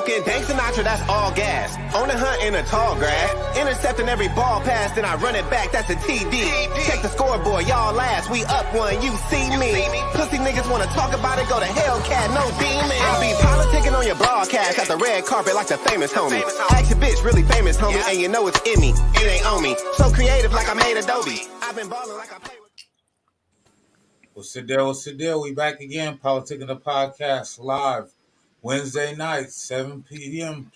Smoking Dank Sinatra, that's all gas. On the hunt in the tall grass. Intercepting every ball pass, then I run it back, that's a TD. Check the scoreboard, y'all last. We up one, you see me. Pussy niggas wanna talk about it, go to Hellcat, no demon. I be politicking on your broadcast at the red carpet like the famous homie. Ask your bitch, really famous homie, and you know it's in me. It ain't on me. So creative like I made Adobe. I've been balling like I play with... What's the deal? What's the deal? We back again. PolitiKan the podcast live Wednesday night, 7 p.m.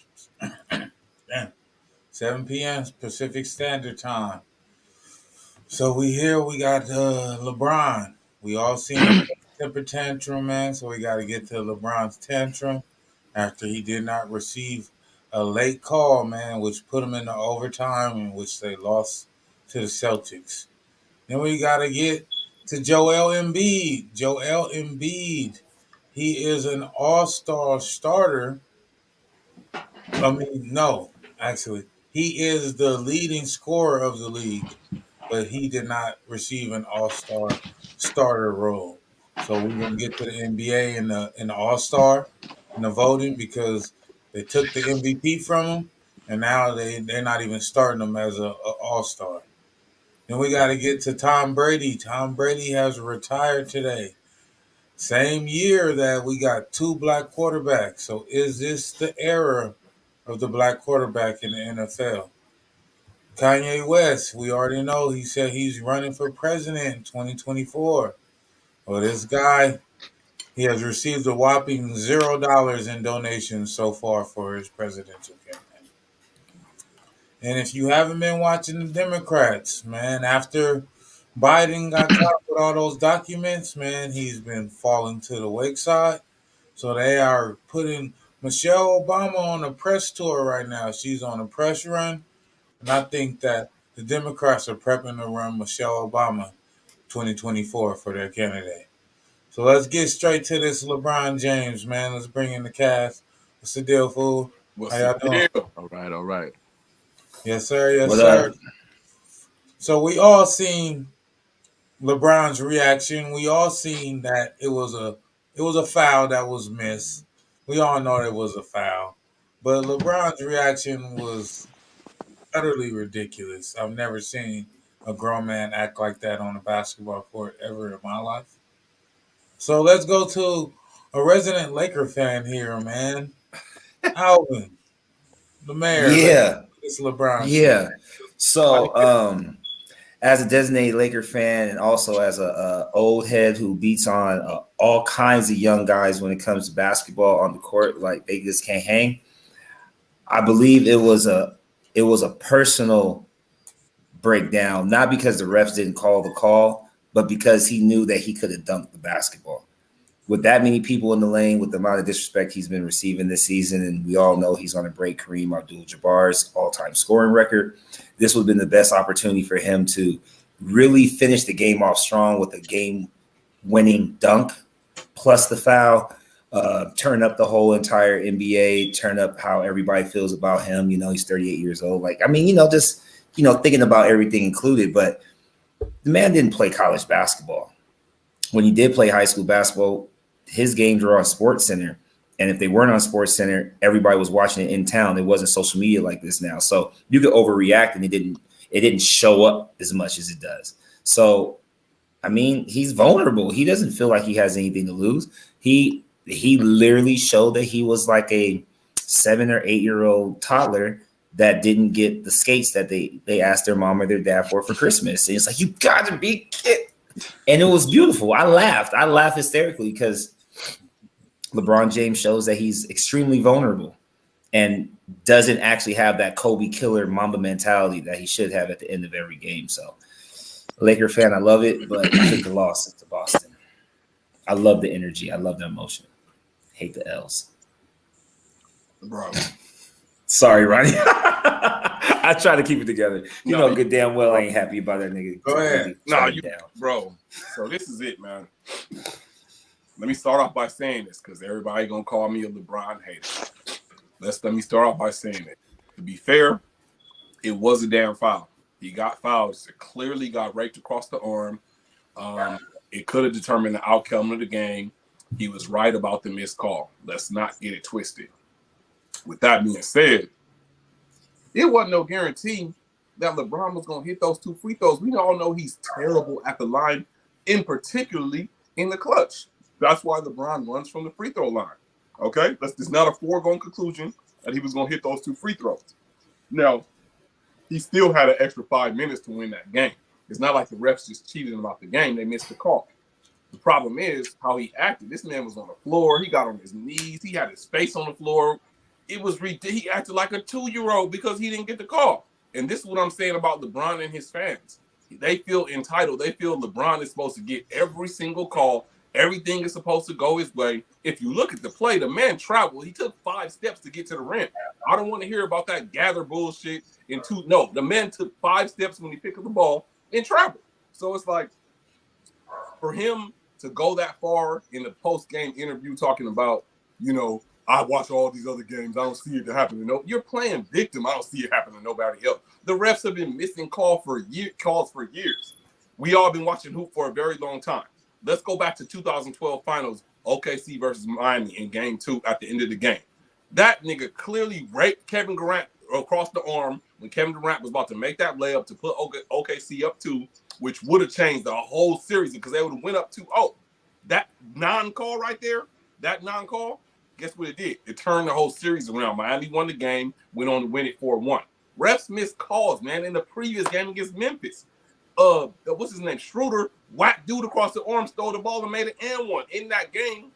7 p.m. Pacific Standard Time. So we here. We got LeBron. We all seen a temper tantrum, man. So we got to get to LeBron's tantrum after he did not receive a late call, man, which put him into overtime, in which they lost to the Celtics. Then we got to get to Joel Embiid. Joel Embiid. He is an all-star starter. He is the leading scorer of the league, but he did not receive an all-star starter role. So we're gonna get to the NBA and the all-star and the voting because they took the MVP from him, and now they're not even starting him as a all-star. Then we got to get to Tom Brady. Tom Brady has retired today. Same year that we got two black quarterbacks. So is this the era of the black quarterback in the NFL? Kanye West, we already know he said he's running for president in 2024. Well, this guy, he has received a whopping $0 in donations so far for his presidential campaign. And if you haven't been watching the Democrats, man, after Biden got caught with all those documents, man, he's been falling to the wayside. So they are putting Michelle Obama on a press tour right now. She's on a press run. And I think that the Democrats are prepping to run Michelle Obama 2024 for their candidate. So let's get straight to this LeBron James, man. Let's bring in the cast. What's the deal, fool? What's How y'all doing? All right. Yes, sir. Yes, What sir. up? So we all seen LeBron's reaction. We all seen that it was a foul that was missed. We all know it was a foul. But LeBron's reaction was utterly ridiculous. I've never seen a grown man act like that on a basketball court ever in my life. So let's go to a resident Laker fan here, man. Alvin, the mayor. Yeah. It's LeBron. Yeah. So, as a designated Laker fan and also as a old head who beats on all kinds of young guys when it comes to basketball on the court, like they just can't hang. I believe it was a personal breakdown, not because the refs didn't call the call, but because he knew that he could have dunked the basketball. With that many people in the lane, with the amount of disrespect he's been receiving this season, and we all know he's going to break Kareem Abdul-Jabbar's all-time scoring record, this would have been the best opportunity for him to really finish the game off strong with a game-winning dunk, plus the foul, turn up the whole entire NBA, turn up how everybody feels about him. You know, he's 38 years old. Thinking about everything included, but the man didn't play college basketball. When he did play high school basketball, his games were on SportsCenter. And if they weren't on SportsCenter, everybody was watching it in town. It wasn't social media like this now. So you could overreact and it didn't show up as much as it does. So, I mean, he's vulnerable. He doesn't feel like he has anything to lose. He literally showed that he was like a 7 or 8 year old toddler that didn't get the skates that they asked their mom or their dad for Christmas. And it's like, you got to be kidding. And it was beautiful. I laughed hysterically because LeBron James shows that he's extremely vulnerable and doesn't actually have that Kobe killer Mamba mentality that he should have at the end of every game. So, Laker fan, I love it, but I took the loss to Boston. I love the energy. I love the emotion. Hate the L's. Bro. Sorry, Ronnie. I try to keep it together. You know good damn well I ain't happy about that nigga. Go ahead. Bro. So this is it, man. Let me start off by saying this because everybody gonna call me a LeBron hater. Let me start off by saying it. To be fair, it was a damn foul. He got fouled. It clearly got raked across the arm. It could have determined the outcome of the game. He was right about the missed call. Let's not get it twisted. With that being said, it wasn't no guarantee that LeBron was going to hit those 2 free throws. We all know he's terrible at the line, particularly in the clutch. That's why LeBron runs from the free throw line. Okay? It's not a foregone conclusion that he was going to hit those 2 free throws. Now, he still had an extra 5 minutes to win that game. It's not like the refs just cheated him out the game. They missed the call. The problem is how he acted. This man was on the floor. He got on his knees. He had his face on the floor. It was ridiculous. He acted like a 2-year-old because he didn't get the call. And this is what I'm saying about LeBron and his fans. They feel entitled. They feel LeBron is supposed to get every single call. Everything is supposed to go his way. If you look at the play, the man traveled. He took 5 steps to get to the rim. I don't want to hear about that gather bullshit. No, the man took 5 steps when he picked up the ball and traveled. So it's like, for him to go that far in the post-game interview talking about, I watch all these other games. I don't see it happen. You're playing victim. I don't see it happen to nobody else. The refs have been missing calls for years. We all been watching hoop for a very long time. Let's go back to 2012 finals, OKC versus Miami in game 2 at the end of the game. That nigga clearly raped Kevin Durant across the arm when Kevin Durant was about to make that layup to put OKC up 2, which would have changed the whole series because they would have went up 2-0. That non-call right there, guess what it did? It turned the whole series around. Miami won the game, went on to win it 4-1. Refs missed calls, man, in the previous game against Memphis. What's his name? Schroeder whacked dude across the arm, stole the ball, and made it and one. In that game,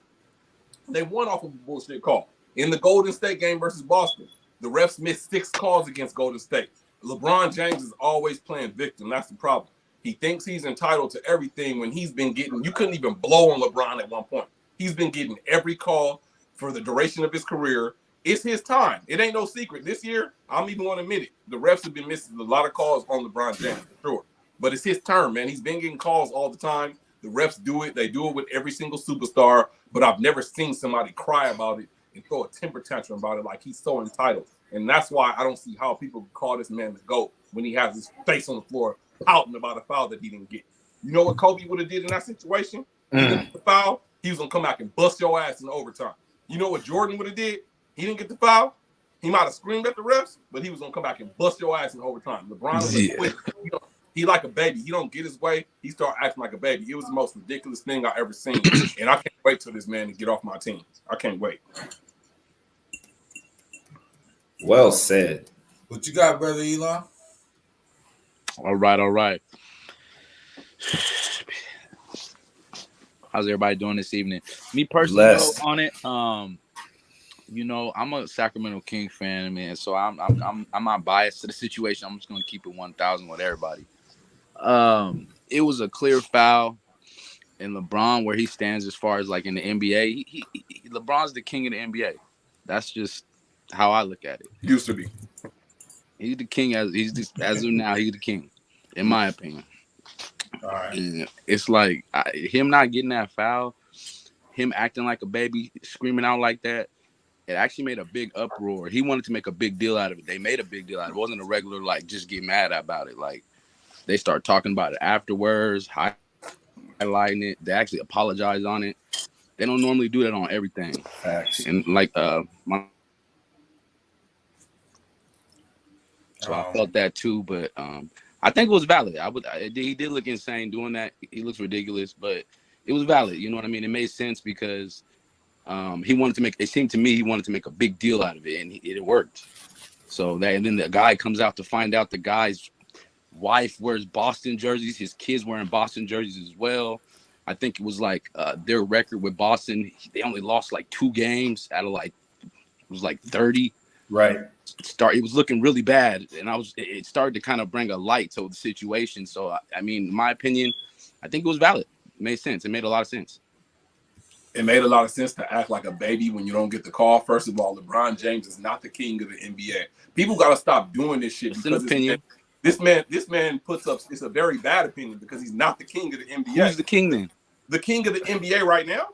they won off of a bullshit call. In the Golden State game versus Boston, the refs missed 6 calls against Golden State. LeBron James is always playing victim. That's the problem. He thinks he's entitled to everything when he's been getting – you couldn't even blow on LeBron at one point. He's been getting every call for the duration of his career. It's his time. It ain't no secret. This year, I'm even going to admit it. The refs have been missing a lot of calls on LeBron James, for sure. But it's his turn, man. He's been getting calls all the time. The refs do it. They do it with every single superstar. But I've never seen somebody cry about it and throw a temper tantrum about it like he's so entitled. And that's why I don't see how people call this man the GOAT when he has his face on the floor pouting about a foul that he didn't get. You know what Kobe would have did in that situation? He didn't get the foul. He was going to come back and bust your ass in overtime. You know what Jordan would have did? He didn't get the foul. He might have screamed at the refs, but he was going to come back and bust your ass in overtime. LeBron was quick. He like a baby. He don't get his way. He start acting like a baby. It was the most ridiculous thing I ever seen. And I can't wait till this man to get off my team. I can't wait. Well said. What you got, brother Elon? All right. How's everybody doing this evening? Me personally on it, I'm a Sacramento Kings fan, man. So I'm not biased to the situation. I'm just gonna keep it 1,000 with everybody. It was a clear foul, and LeBron, where he stands as far as like in the NBA, he LeBron's the king of the NBA. That's just how I look at it. Used to be. He's the king as of now. He's the king, in my opinion. All right. And it's like him not getting that foul, him acting like a baby, screaming out like that. It actually made a big uproar. He wanted to make a big deal out of it. They made a big deal out of it. It wasn't a regular like just get mad about it. Like they start talking about it afterwards, highlighting it. They actually apologize on it. They don't normally do that on everything. Facts. And like so I felt that too, but I think it was valid. He did look insane doing that. He looks ridiculous, but it was valid. You know what I mean? It made sense because he wanted to make. It seemed to me he wanted to make a big deal out of it, and it worked. So that, and then the guy comes out to find out the guy's wife wears Boston jerseys. His kids wearing Boston jerseys as well. I think it was like their record with Boston. They only lost like 2 games out of like it was like 30. Right. It was looking really bad, and it started to kind of bring a light to the situation. So I mean, in my opinion, I think it was valid. It made sense. It made a lot of sense. It made a lot of sense to act like a baby when you don't get the call. First of all, LeBron James is not the king of the NBA. People got to stop doing this shit. It's an opinion. This man puts up. It's a very bad opinion because he's not the king of the NBA. Who's the king then? The king of the NBA right now?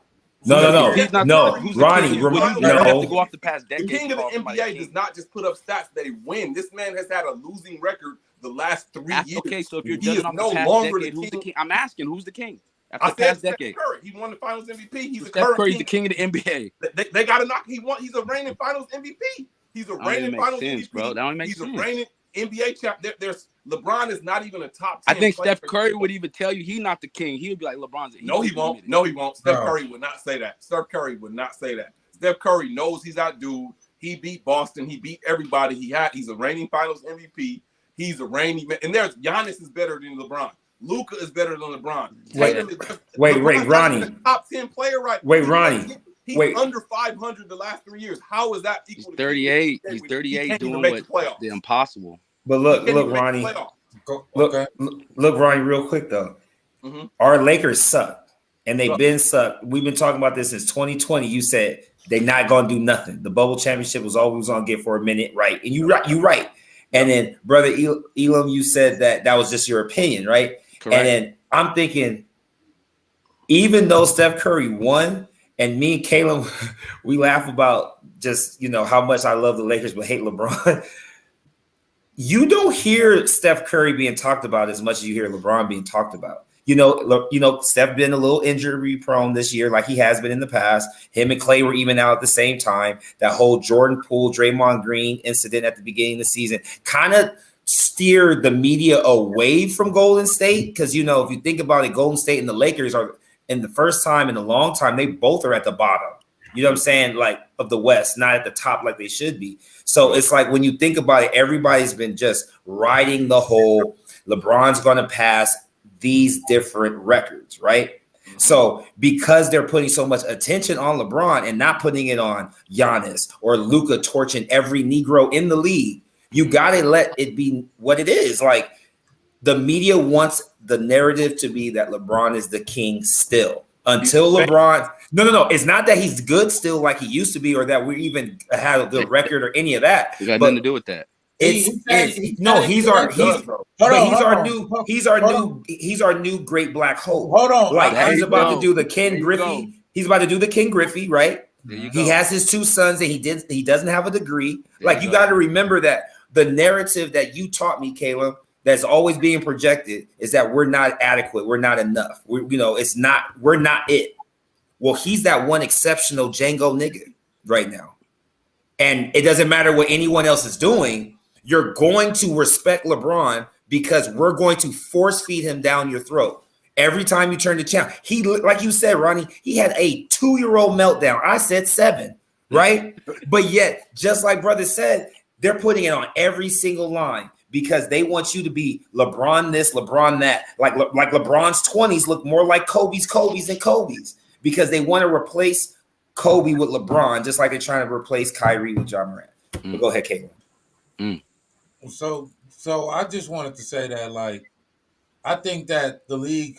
No. He's not Ronnie, you have to go off the past decade. The king of the NBA does not just put up stats; they win. This man has had a losing record the last 3 years. Okay, so if you're judging off the past decade, who's the king? I'm asking, who's the king? After the past decade, Curry. He won the Finals MVP. He's Steph Curry's the king of the NBA. They got to knock. He's a reigning Finals MVP. He's a That don't even reigning make Finals sense, MVP. bro. That don't make He's sense. a reigning NBA champ. There's LeBron is not even a top 10. I think player. Steph Curry would even tell you he's not the king. He would be like LeBron's. No, he won't. No, he won't. Steph Curry would not say that. Steph Curry would not say that. Steph Curry knows he's that dude. He beat Boston. He beat everybody. He's a reigning Finals MVP. He's a reigning, and there's Giannis is better than LeBron. Luka is better than LeBron. Wait, Ronnie. The top 10 player, right? Wait, Ronnie. He's under 500 the last 3 years. How is that equal? He's 38. He's 38 doing what the impossible. But look, Ronnie. Look, Ronnie, real quick though. Mm-hmm. Our Lakers suck, and they've been sucked. We've been talking about this since 2020. You said they're not gonna do nothing. The bubble championship was all we was gonna get for a minute, right? And you right. And then, brother Elam, you said that was just your opinion, right? Correct. And then I'm thinking, even though Steph Curry won, and me and Caleb, we laugh about just, how much I love the Lakers but hate LeBron. You don't hear Steph Curry being talked about as much as you hear LeBron being talked about. Steph been a little injury prone this year, like he has been in the past. Him and Clay were even out at the same time. That whole Jordan Poole, Draymond Green incident at the beginning of the season kind of steered the media away from Golden State. Because, if you think about it, Golden State and the Lakers are, in the first time in a long time, they both are at the bottom. You know what I'm saying? Like, of the West, not at the top like they should be. So it's like when you think about it, everybody's been just riding the whole LeBron's going to pass these different records, right? So because they're putting so much attention on LeBron and not putting it on Giannis or Luka torching every Negro in the league, you got to let it be what it is. Like, the media wants the narrative to be that LeBron is the king still. Until LeBron, no. It's not that he's good still like he used to be, or that we even had a good record or any of that. It got nothing to do with that. He's our new great black hole. Hold on, like he's about to do the Ken Griffey. He's about to do the Ken Griffey, right? He has his 2 sons, and he doesn't have a degree. Like, you got to remember that the narrative that you taught me, Caleb, that's always being projected is that we're not adequate. We're not enough. We're not it. Well, he's that one exceptional Django nigga right now. And it doesn't matter what anyone else is doing. You're going to respect LeBron because we're going to force feed him down your throat. Every time you turn the channel, he, like you said, Ronnie, he had a 2-year-old meltdown. I said 7, right? But yet, just like brother said, they're putting it on every single line. Because they want you to be LeBron this, LeBron that. Like LeBron's 20s look more like Kobe's than Kobe's. Because they want to replace Kobe with LeBron, just like they're trying to replace Kyrie with John Morant. But go ahead, Caleb. So I just wanted to say that, like, I think that the league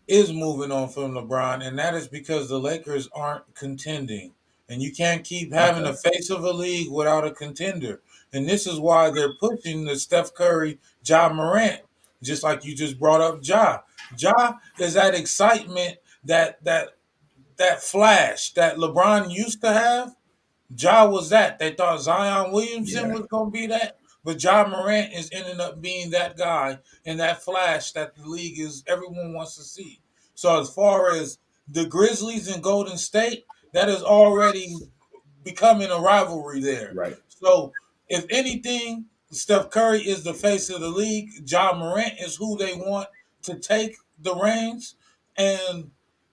is moving on from LeBron, and that is because the Lakers aren't contending. And you can't keep having the face of a league without a contender. And this is why they're pushing the Steph Curry, Ja Morant, just like you just brought up Ja. Ja is that excitement, that flash that LeBron used to have. Ja was that. They thought Zion Williamson was going to be that. But Ja Morant is ending up being that guy and that flash that the league everyone wants to see. So as far as the Grizzlies and Golden State, that is already becoming a rivalry there. Right. So if anything, Steph Curry is the face of the league. Ja Morant is who they want to take the reins. And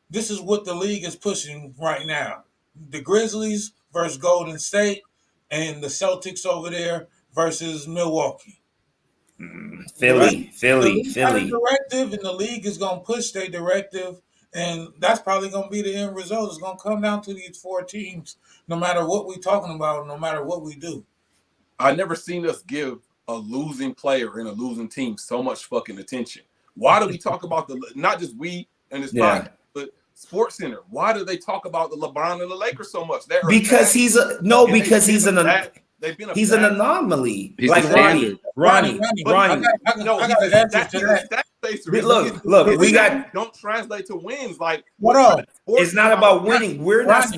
this is what the league is pushing right now. The Grizzlies versus Golden State and the Celtics over there versus Milwaukee. Philly. Directive, and the league is going to push their directive. And that's probably going to be the end result. It's going to come down to these 4 teams, no matter what we're talking about, no matter what we do. I never seen us give a losing player and a losing team so much fucking attention. Why do we talk about not just we and this podcast, but Sports Center? Why do they talk about the LeBron and the Lakers so much? Because he's an anomaly. He's like Ronnie. Look, we got don't translate to wins. Like, what on? It's not about winning. We're not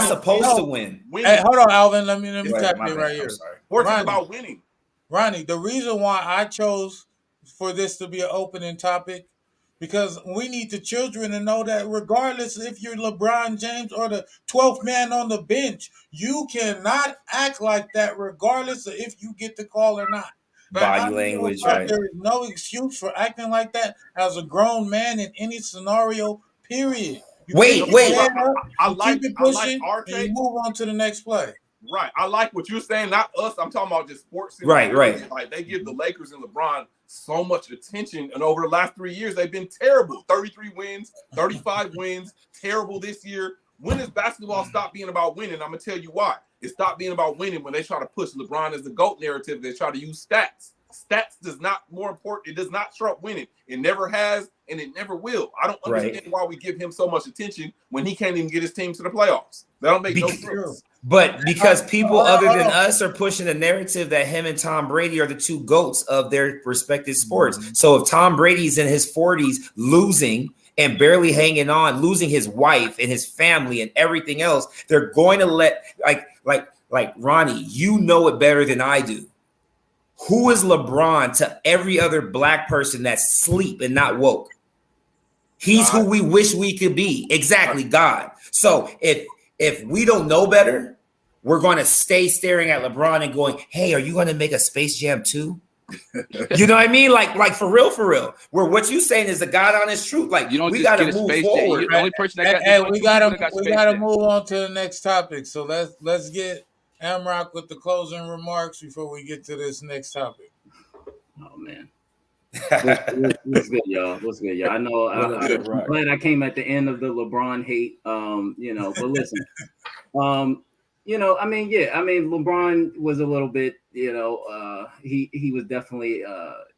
supposed to win. Hey, hold on, Alvin. Let me tap you right here. Sports is about winning. Ronnie, the reason why I chose for this to be an opening topic because we need the children to know that regardless if you're LeBron James or the 12th man on the bench, you cannot act like that regardless of if you get the call or not. Body language, right? There is no excuse for acting like that as a grown man in any scenario, period. You Wait. I keep it pushing, our and you take. move on to the next play. Right. I like what you're saying, not us. I'm talking about just sports. Right. Like they give the Lakers and LeBron so much attention, and over the last 3 years, they've been terrible. 33 wins, 35 wins, terrible this year. When does basketball stop being about winning? I'm gonna tell you why. It stopped being about winning when they try to push LeBron as the GOAT narrative. They try to use stats. Stats does not more important. It does not show up winning. It never has, and it never will. I don't understand why we give him so much attention when he can't even get his team to the playoffs. That don't make no sense. But because people other than us are pushing the narrative that him and Tom Brady are the two GOATs of their respective sports. So if Tom Brady's in his 40s losing and barely hanging on, losing his wife and his family and everything else, they're going to let like Ronnie, you know it better than I do. Who is LeBron to every other black person that's asleep and not woke? He's God. Who we wish we could be. Exactly, God. So if we don't know better, we're going to stay staring at LeBron and going, hey, are you going to make a Space Jam 2? You know what I mean? Like for real. Where what you saying is the God honest truth. Like we got to move forward. The only person that we got to move on to the next topic. So let's get Amrock with the closing remarks before we get to this next topic. Oh man. What's good, y'all? I know I'm glad I came at the end of the LeBron hate. But listen, LeBron was a little bit, he was definitely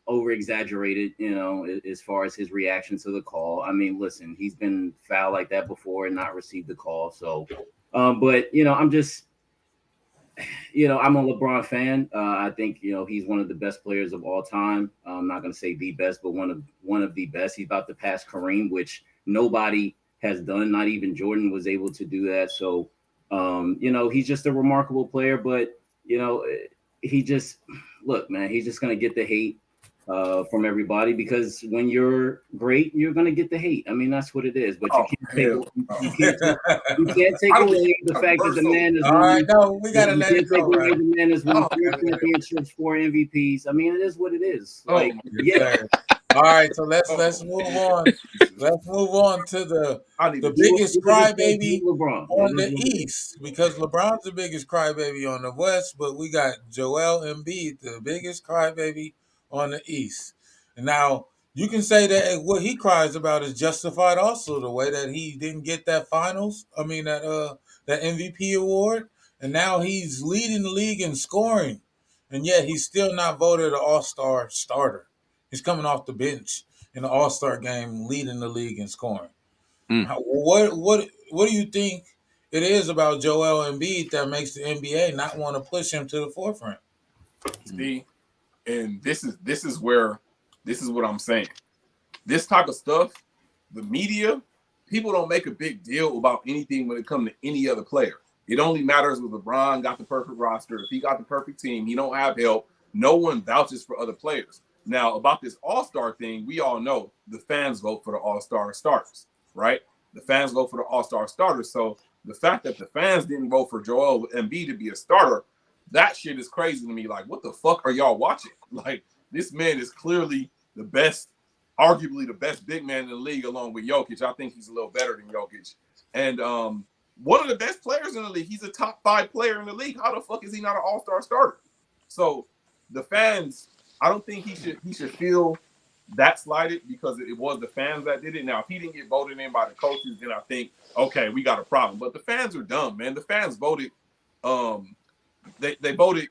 over exaggerated, as far as his reaction to the call. I mean, listen, he's been fouled like that before and not received the call. So, but I'm just. I'm a LeBron fan. I think he's one of the best players of all time. I'm not going to say the best, but one of the best. He's about to pass Kareem, which nobody has done. Not even Jordan was able to do that. So, he's just a remarkable player. But he's just going to get the hate from everybody, because when you're great, you're going to get the hate. I mean, that's what it is. But you can't take away the fact that the man is all right. No, we got to let it go. Right? The man is won 3 championships, 4 MVPs. I mean, it is what it is. All right, so let's move on. Let's move on to the biggest crybaby on the East, because LeBron's the biggest crybaby on the West, but we got Joel Embiid, the biggest crybaby on the East. And now you can say that what he cries about is justified also, the way that he didn't get that that MVP award, and now he's leading the league in scoring, and yet he's still not voted an all-star starter. He's coming off the bench in the All-Star game, leading the league in scoring. What do you think it is about Joel Embiid that makes the NBA not want to push him to the forefront? See, and this is what I'm saying. This type of stuff, the media, people don't make a big deal about anything when it comes to any other player. It only matters if LeBron got the perfect roster. If he got the perfect team, he don't have help. No one vouches for other players. Now, about this all-star thing, we all know the fans vote for the all-star starters, right? The fans vote for the all-star starters. So the fact that the fans didn't vote for Joel Embiid to be a starter, that shit is crazy to me. Like, what the fuck are y'all watching? Like, this man is clearly the best, arguably the best big man in the league along with Jokic. I think he's a little better than Jokic. And one of the best players in the league. He's a top 5 player in the league. How the fuck is he not an all-star starter? So the fans... I don't think he should feel that slighted, because it was the fans that did it. Now, if he didn't get voted in by the coaches, then I think, okay, we got a problem. But the fans are dumb, man. The fans voted, they voted,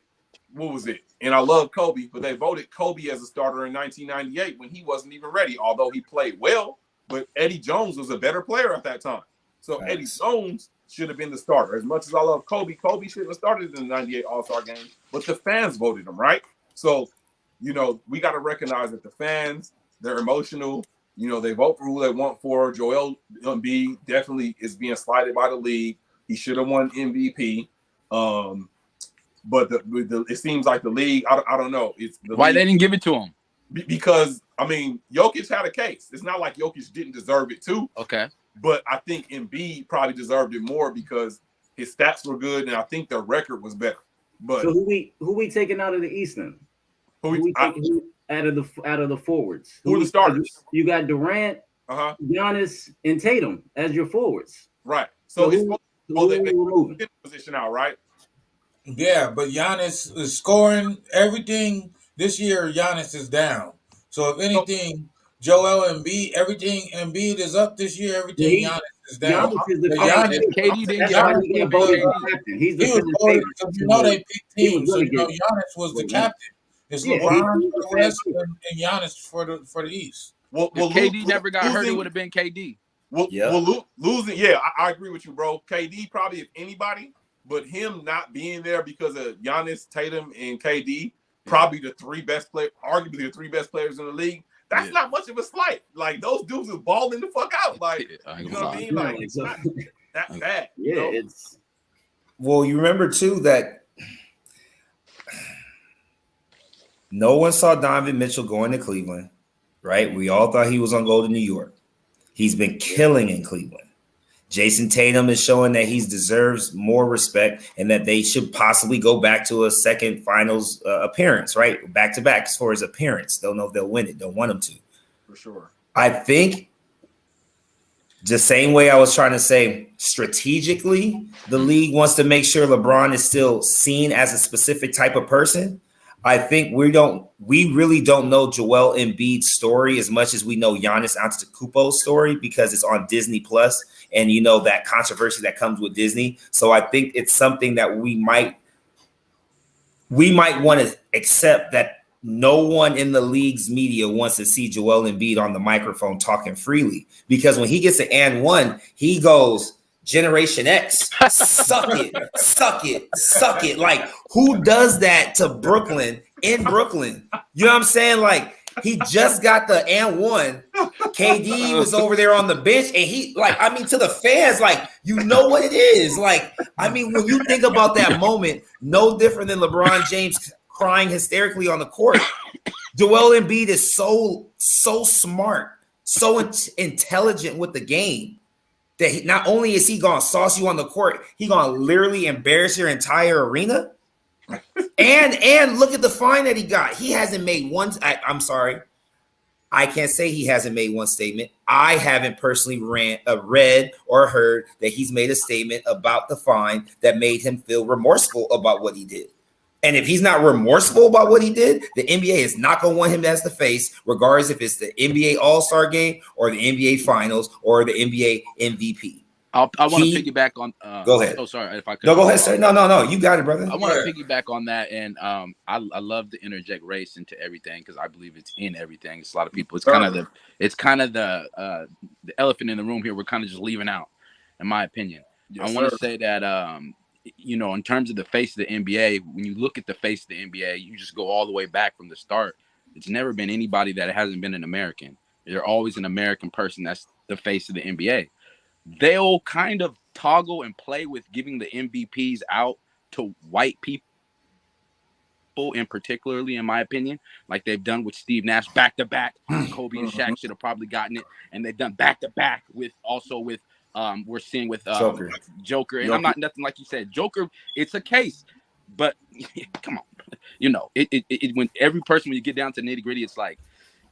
what was it? And I love Kobe, but they voted Kobe as a starter in 1998 when he wasn't even ready, although he played well. But Eddie Jones was a better player at that time. So nice. Eddie Jones should have been the starter. As much as I love Kobe, Kobe shouldn't have started in the 98 All-Star game, but the fans voted him, right? So, we got to recognize that the fans, they're emotional. They vote for who they want for. Joel Embiid definitely is being slighted by the league. He should have won MVP. But it seems like the league, I don't know. It's the why league, they didn't give it to him? Because I mean, Jokic had a case. It's not like Jokic didn't deserve it too. Okay. But I think Embiid probably deserved it more because his stats were good, and I think their record was better. But so who we taking out of the East then? Who we taking out of the forwards? Who are the starters? You got Durant, Giannis, and Tatum as your forwards. Right. So they moving position out, right? Yeah, but Giannis is scoring everything this year. Giannis is down. So if anything, Joel Embiid, everything Embiid is up this year. Everything Giannis is down. Giannis is the KD didn't get He's the favorite. You know they picked teams. So you know Giannis was the captain. It's LeBron for the West and Giannis for the East. Well, if KD never got hurt, it would have been KD. Losing. Yeah, I agree with you, bro. KD probably if anybody, but him not being there because of Giannis, Tatum, and KD, probably the three best players, arguably the three best players in the league. That's not much of a slight. Like those dudes is balling the fuck out. Like you know what I mean? Like it's not that bad. Yeah, you know? it's. Well, you remember too that no one saw Donovan Mitchell going to Cleveland, right? We all thought he was on go to New York. He's been killing in Cleveland. Jason Tatum is showing that he deserves more respect and that they should possibly go back to a second finals appearance, right? Back to back as far as appearance. Don't know if they'll win it. Don't want them to. For sure. I think the same way I was trying to say strategically, the league wants to make sure LeBron is still seen as a specific type of person. I think we really don't know Joel Embiid's story as much as we know Giannis Antetokounmpo's story because it's on Disney Plus, and you know that controversy that comes with Disney. So I think it's something that we might want to accept that no one in the league's media wants to see Joel Embiid on the microphone talking freely because when he gets to and one, he goes Generation X, suck it, suck it, suck it. Like, who does that to Brooklyn in Brooklyn? You know what I'm saying? Like, he just got the and one. KD was over there on the bench, and he, like, I mean, to the fans, like, you know what it is. Like, I mean, when you think about that moment, no different than LeBron James crying hysterically on the court. Joel Embiid is so smart, so intelligent with the game. That not only is he gonna sauce you on the court, he gonna literally embarrass your entire arena. and look at the fine that he got. He hasn't made one. I'm sorry, I can't say he hasn't made one statement. I haven't personally read or heard that he's made a statement about the fine that made him feel remorseful about what he did. And if he's not remorseful about what he did, the NBA is not going to want him as the face, regardless if it's the NBA All-Star Game or the NBA Finals or the NBA MVP. I want to piggyback on. Go ahead. Oh, sorry if I could. No, go ahead, sir. No. You got it, brother. I want to piggyback on that, and I love to interject race into everything because I believe it's in everything. It's a lot of people. It's kind of the elephant in the room here. We're kind of just leaving out, in my opinion. Yes, I want to say that you know, in terms of the face of the NBA, when you look at the face of the NBA, you just go all the way back from the start. It's never been anybody that hasn't been an American. They're always an American person that's the face of the NBA. They'll kind of toggle and play with giving the MVPs out to white people, and particularly, in my opinion, like they've done with Steve Nash back-to-back. Kobe and Shaq should have probably gotten it. And they've done back-to-back with we're seeing with Joker. And I'm not nothing like you said. Joker, it's a case. But come on. You know, it when every person, when you get down to nitty-gritty, it's like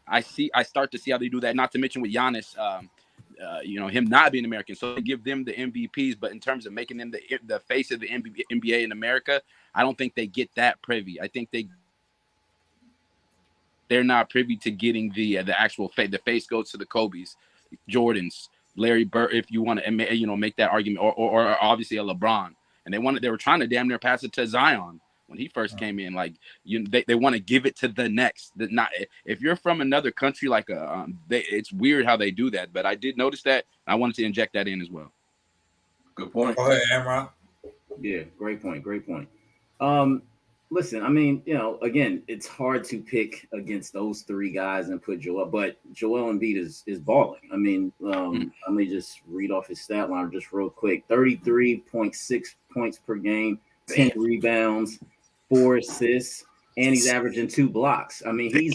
I start to see how they do that. Not to mention with Giannis, you know, him not being American. So they give them the MVPs, but in terms of making them the face of the NBA in America, I don't think they get that privy. I think they're not privy to getting the actual face. The face goes to the Kobe's, Jordans, Larry Bird, if you want to, you know, make that argument, or obviously a LeBron. And they were trying to damn near pass it to Zion when he first came in. Like, they want to give it to the next. Not if you're from another country, like it's weird how they do that. But I did notice that. I wanted to inject that in as well. Good point. Go ahead, Amron. Yeah, great point. Listen, I mean, you know, again, it's hard to pick against those three guys and put Joel Embiid is balling. I mean, let me just read off his stat line just real quick. 33.6 points per game, 10 rebounds, 4 assists, and he's averaging 2 blocks. I mean,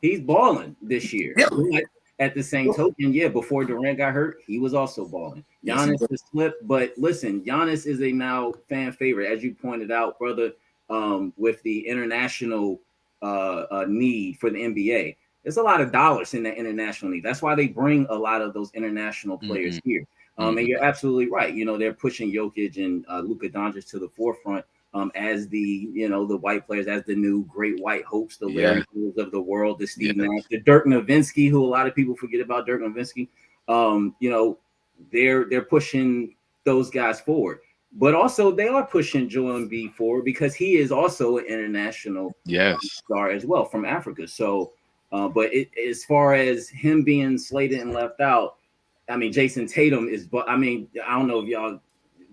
He's balling this year. Yeah. But at the same token, before Durant got hurt, he was also balling. Giannis has slipped, but listen, Giannis is a now fan favorite, as you pointed out, brother. With the international need for the NBA, there's a lot of dollars in the international need. That's why they bring a lot of those international players here. And you're absolutely right. You know, they're pushing Jokic and Luka Doncic to the forefront. As the the white players, as the new great white hopes, the Larry Birds of the world, the Steve Nash, the Dirk Nowitzki, who a lot of people forget about Dirk Nowitzki. They're pushing those guys forward, but also they are pushing Joel Embiid forward because he is also an international star as well from Africa. So, but as far as him being slated and left out, I mean, Jason Tatum is, but I mean, I don't know if y'all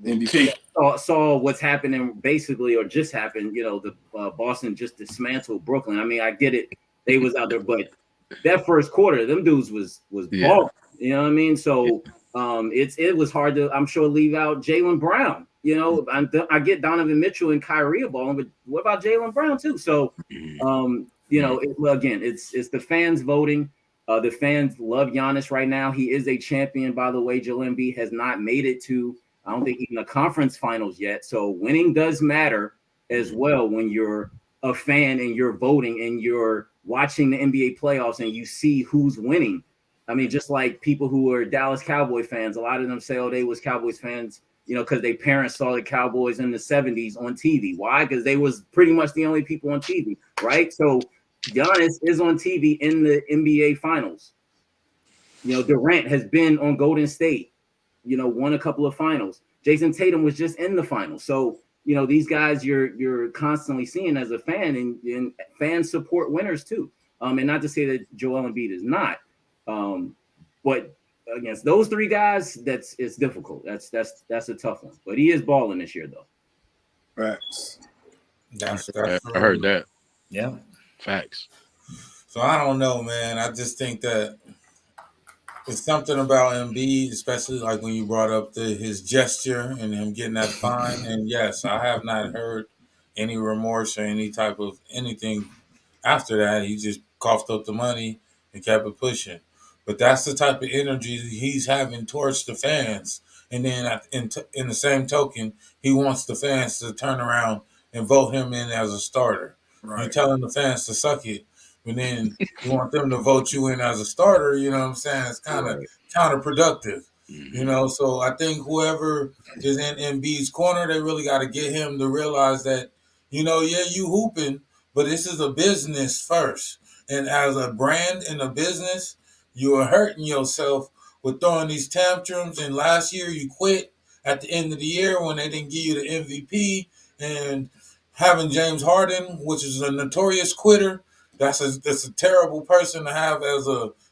MVP saw what's happening basically, or just happened. The Boston just dismantled Brooklyn. I mean, I get it, they was out there, but that first quarter, them dudes was balling. You know what I mean? So it was hard to, I'm sure, leave out Jaylen Brown. I get Donovan Mitchell and Kyrie are balling, but what about Jaylen Brown too? So again, it's the fans voting. The fans love Giannis right now. He is a champion, by the way. Joel Embiid has not made it to, I don't think, even the conference finals yet. So winning does matter as well when you're a fan and you're voting and you're watching the NBA playoffs and you see who's winning. I mean, just like people who are Dallas Cowboy fans, a lot of them say, oh, they was Cowboys fans, because their parents saw the Cowboys in the 70s on TV. Why? Because they was pretty much the only people on TV, right? So Giannis is on TV in the NBA finals. Durant has been on Golden State, won a couple of finals. Jason Tatum was just in the finals. So, these guys you're constantly seeing as a fan, and fans support winners too. And not to say that Joel Embiid is not, but against those three guys, it's difficult. That's a tough one. But he is balling this year, though. Facts. I heard that. Yeah. Facts. So I don't know, man. I just think that it's something about Embiid, especially like when you brought up his gesture and him getting that fine. And yes, I have not heard any remorse or any type of anything after that. He just coughed up the money and kept it pushing. But that's the type of energy he's having towards the fans. And then in the same token, he wants the fans to turn around and vote him in as a starter. Right. You're telling the fans to suck it, but then you want them to vote you in as a starter. You know what I'm saying? It's kind of counterproductive. So I think whoever is in Embiid's corner, they really got to get him to realize that, you hooping, but this is a business first. And as a brand and a business, you are hurting yourself with throwing these tantrums. And last year you quit at the end of the year when they didn't give you the MVP, and having James Harden, which is a notorious quitter, that's a terrible person to have as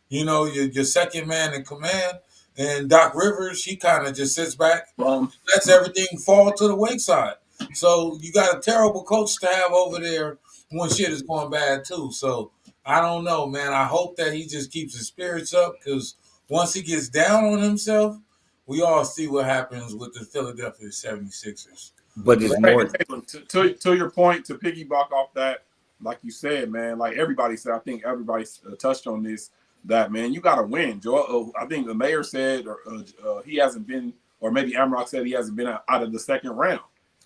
your second man in command. And Doc Rivers, he kind of just sits back, lets everything fall to the wayside. So you got a terrible coach to have over there when shit is going bad too. So I don't know, man. I hope that he just keeps his spirits up, because once he gets down on himself, we all see what happens with the Philadelphia 76ers. But it's more to your point, to piggyback off that, like you said, man, like everybody said, I think everybody touched on this, that, man, you got to win. Joel, I think the mayor said, or he hasn't been, or maybe Amrock said he hasn't been out of the second round.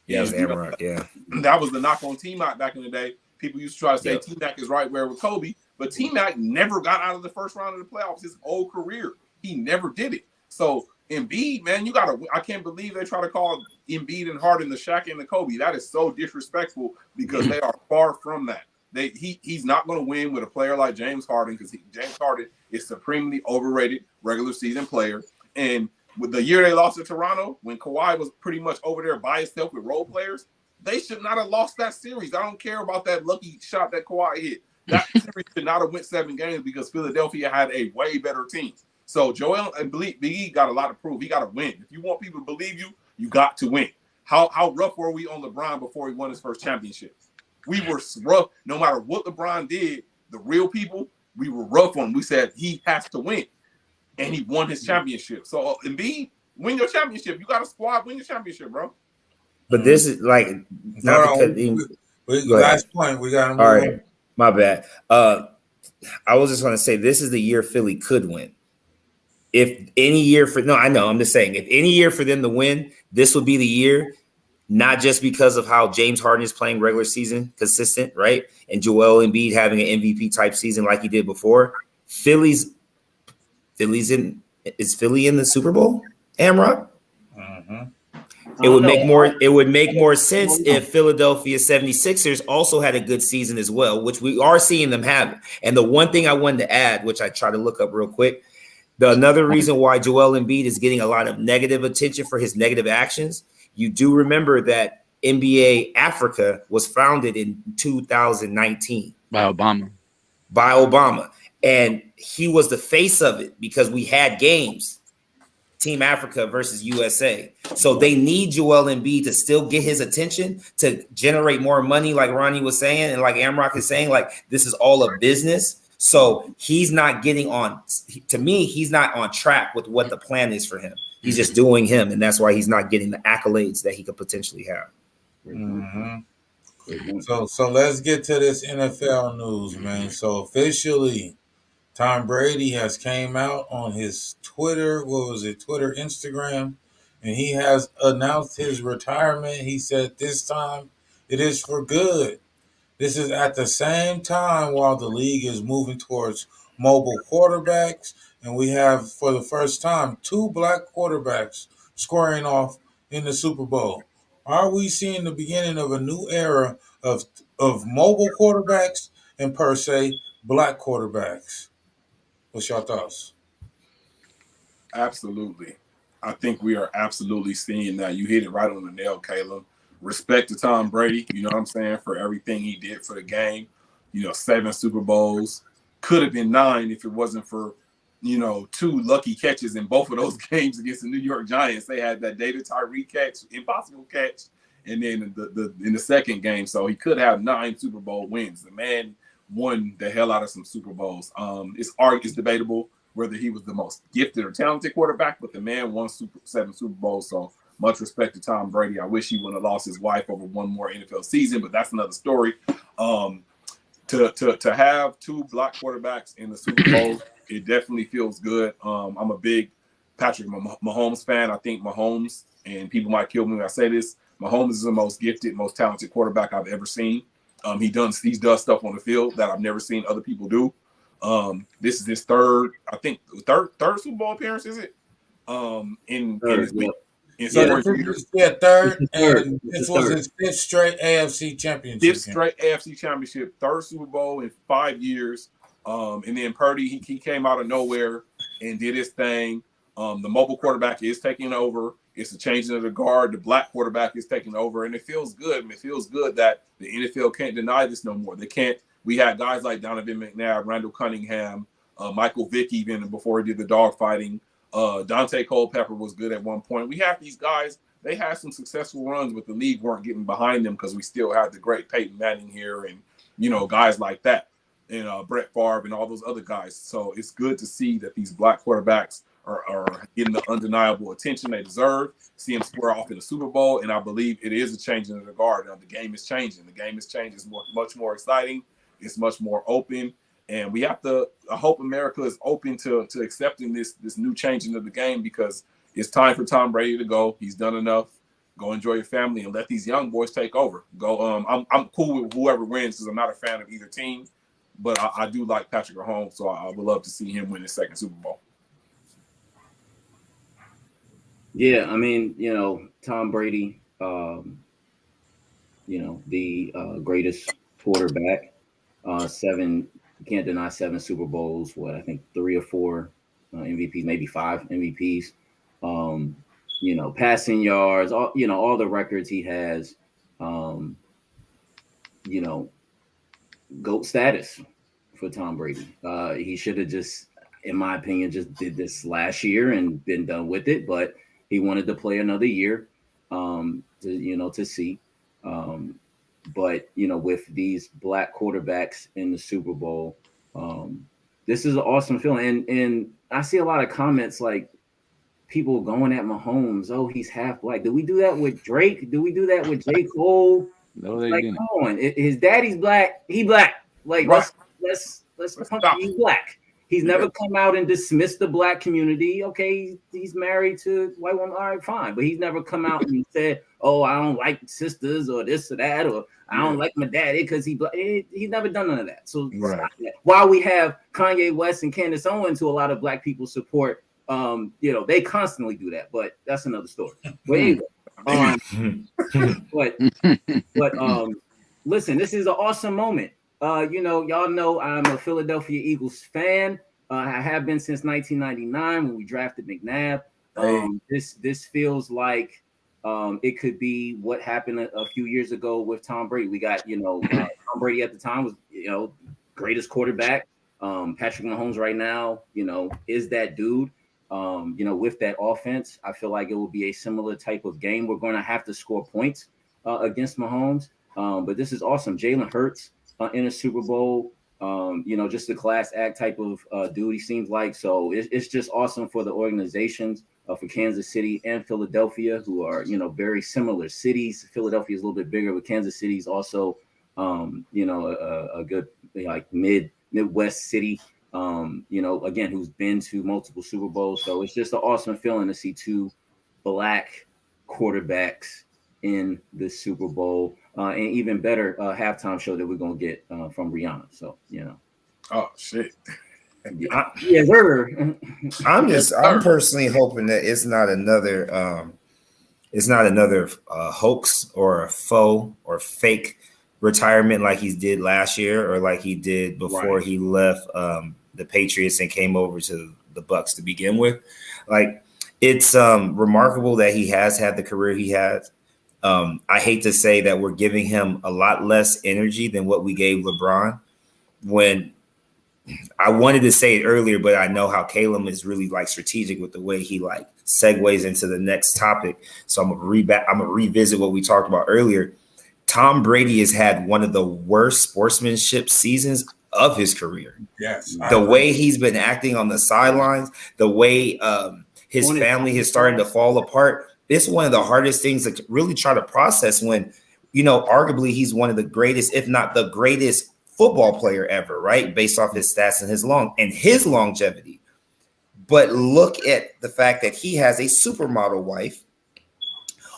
Yeah, Amrock, yeah. That was the knock on T-Mac back in the day. People used to try to say T-Mac is right where with Kobe, but T-Mac never got out of the first round of the playoffs his whole career. He never did it. So Embiid, man, you got to – I can't believe they try to call Embiid and Harden the Shaq and the Kobe. That is so disrespectful, because they are far from that. He's not going to win with a player like James Harden, because James Harden is supremely overrated regular season player. And with the year they lost to Toronto, when Kawhi was pretty much over there by himself with role players, they should not have lost that series. I don't care about that lucky shot that Kawhi hit. That series should not have went 7 games, because Philadelphia had a way better team. So Joel and Big E got a lot to prove. He got to win. If you want people to believe you, you got to win. How rough were we on LeBron before he won his first championship? We were rough. No matter what LeBron did, the real people, we were rough on him. We said he has to win, and he won his championship. So Embiid, win your championship. You got a squad, win your championship, bro. But this is last point. We got him. All right, my bad. I was just going to say this is the year Philly could win. If any year I know, I'm just saying, if any year for them to win, this would be the year, not just because of how James Harden is playing regular season consistent, right? And Joel Embiid having an MVP type season like he did before. Is Philly in the Super Bowl, Amrock? Mm-hmm. It would make more sense if Philadelphia 76ers also had a good season as well, which we are seeing them have. And the one thing I wanted to add, which I try to look up real quick, another reason why Joel Embiid is getting a lot of negative attention for his negative actions, you do remember that NBA Africa was founded in 2019 by Obama. And he was the face of it because we had games. Team Africa versus USA. So they need Joel Embiid to still get his attention to generate more money, like Ronnie was saying, and like Amrock is saying, like this is all a business. So he's not getting on. To me, he's not on track with what the plan is for him. He's just doing him, and that's why he's not getting the accolades that he could potentially have. Mm-hmm. So let's get to this NFL news, man. So officially, Tom Brady has came out on his Twitter, Instagram, and he has announced his retirement. He said this time it is for good. This is at the same time while the league is moving towards mobile quarterbacks, and we have, for the first time, 2 black quarterbacks squaring off in the Super Bowl. Are we seeing the beginning of a new era of mobile quarterbacks and, per se, black quarterbacks? What's your thoughts? Absolutely. I think we are absolutely seeing that. You hit it right on the nail, Caleb. Respect to Tom Brady, you know what I'm saying, for everything he did for the game. 7 Super Bowls. Could have been 9 if it wasn't for, 2 lucky catches in both of those games against the New York Giants. They had that David Tyree catch, impossible catch, and then in the second game. So he could have 9 Super Bowl wins. The man won the hell out of some Super Bowls. It's debatable whether he was the most gifted or talented quarterback, but the man won 7 Super Bowls. So much respect to Tom Brady. I wish he wouldn't have lost his wife over one more NFL season, but that's another story. To have 2 black quarterbacks in the Super Bowl, it definitely feels good. I'm a big Patrick Mahomes fan. I think Mahomes, and people might kill me when I say this, Mahomes is the most gifted, most talented quarterback I've ever seen. He does stuff on the field that I've never seen other people do. This is his third Super Bowl appearance, is it? In his week. Third, and this was his 5th straight AFC championship. 5th straight AFC championship, 3rd Super Bowl in 5 years. And then Purdy, he came out of nowhere and did his thing. The mobile quarterback is taking over. It's a changing of the guard. The black quarterback is taking over, and it feels good. It feels good that the NFL can't deny this no more. They can't. We had guys like Donovan McNabb, Randall Cunningham, Michael Vick, even before he did the dog fighting. Dante Culpepper was good at one point. We have these guys. They had some successful runs, but the league weren't getting behind them because we still had the great Peyton Manning here and, guys like that, and Brett Favre and all those other guys. So it's good to see that these black quarterbacks are getting the undeniable attention they deserve. See them square off in the Super Bowl, and I believe it is a changing of the guard. Now, the game is changing. The game is changing. It's much more exciting. It's much more open. And we have to, I hope America is open to accepting this new changing of the game, because it's time for Tom Brady to go. He's done enough. Go enjoy your family and let these young boys take over. Go. I'm cool with whoever wins because I'm not a fan of either team, but I do like Patrick Mahomes, so I would love to see him win his 2nd Super Bowl. Yeah, I mean, Tom Brady, the greatest quarterback, 7. You can't deny 7 Super Bowls. What, I think 3 or 4 MVPs, maybe 5 MVPs. Passing yards, all the records he has. GOAT status for Tom Brady. He should have just, in my opinion, just did this last year and been done with it. But he wanted to play another year, to see. But, with these black quarterbacks in the Super Bowl, this is an awesome feeling. And I see a lot of comments like people going at Mahomes. Oh, he's half black. Did we do that with Drake? Did we do that with J. Cole? No, they like, didn't. come on. His daddy's black. He black. Like, Right. let's let's punch him. He's black. He's never come out and dismissed the black community. Okay, he's married to a white woman. All right, fine. But he's never come out and said, "Oh, I don't like sisters or this or that, or I don't like my daddy because he's never done none of that." So while we have Kanye West and Candace Owens, who a lot of black people support, they constantly do that. But that's another story. But anyway, listen, this is an awesome moment. Y'all know I'm a Philadelphia Eagles fan. I have been since 1999 when we drafted McNabb. This feels like it could be what happened a few years ago with Tom Brady. We got, Tom Brady at the time was, greatest quarterback. Patrick Mahomes right now, is that dude. With that offense, I feel like it will be a similar type of game. We're going to have to score points against Mahomes. But this is awesome. Jalen Hurts in a Super Bowl, just a class act type of dude, he seems like. So it's just awesome for the organizations for Kansas City and Philadelphia, who are, very similar cities. Philadelphia is a little bit bigger, but Kansas City is also, a good Midwest city, again, who's been to multiple Super Bowls. So it's just an awesome feeling to see two black quarterbacks in the Super Bowl. And even better halftime show that we're gonna get from Rihanna. So Oh shit. Yeah, I'm personally hoping that it's not another hoax or a faux or fake retirement like he did last year or like he did before he left the Patriots and came over to the Bucks to begin with. Like, it's remarkable that he has had the career he has. I hate to say that we're giving him a lot less energy than what we gave LeBron. When I wanted to say it earlier, but I know how Caleb is really like strategic with the way he like segues into the next topic. So I'm gonna revisit what we talked about earlier. Tom Brady has had one of the worst sportsmanship seasons of his career. Yes, the way he's been acting on the sidelines, the way his family is starting to fall apart. It's one of the hardest things to really try to process when, arguably he's one of the greatest, if not the greatest football player ever, right? Based off his stats and his longevity. But look at the fact that he has a supermodel wife.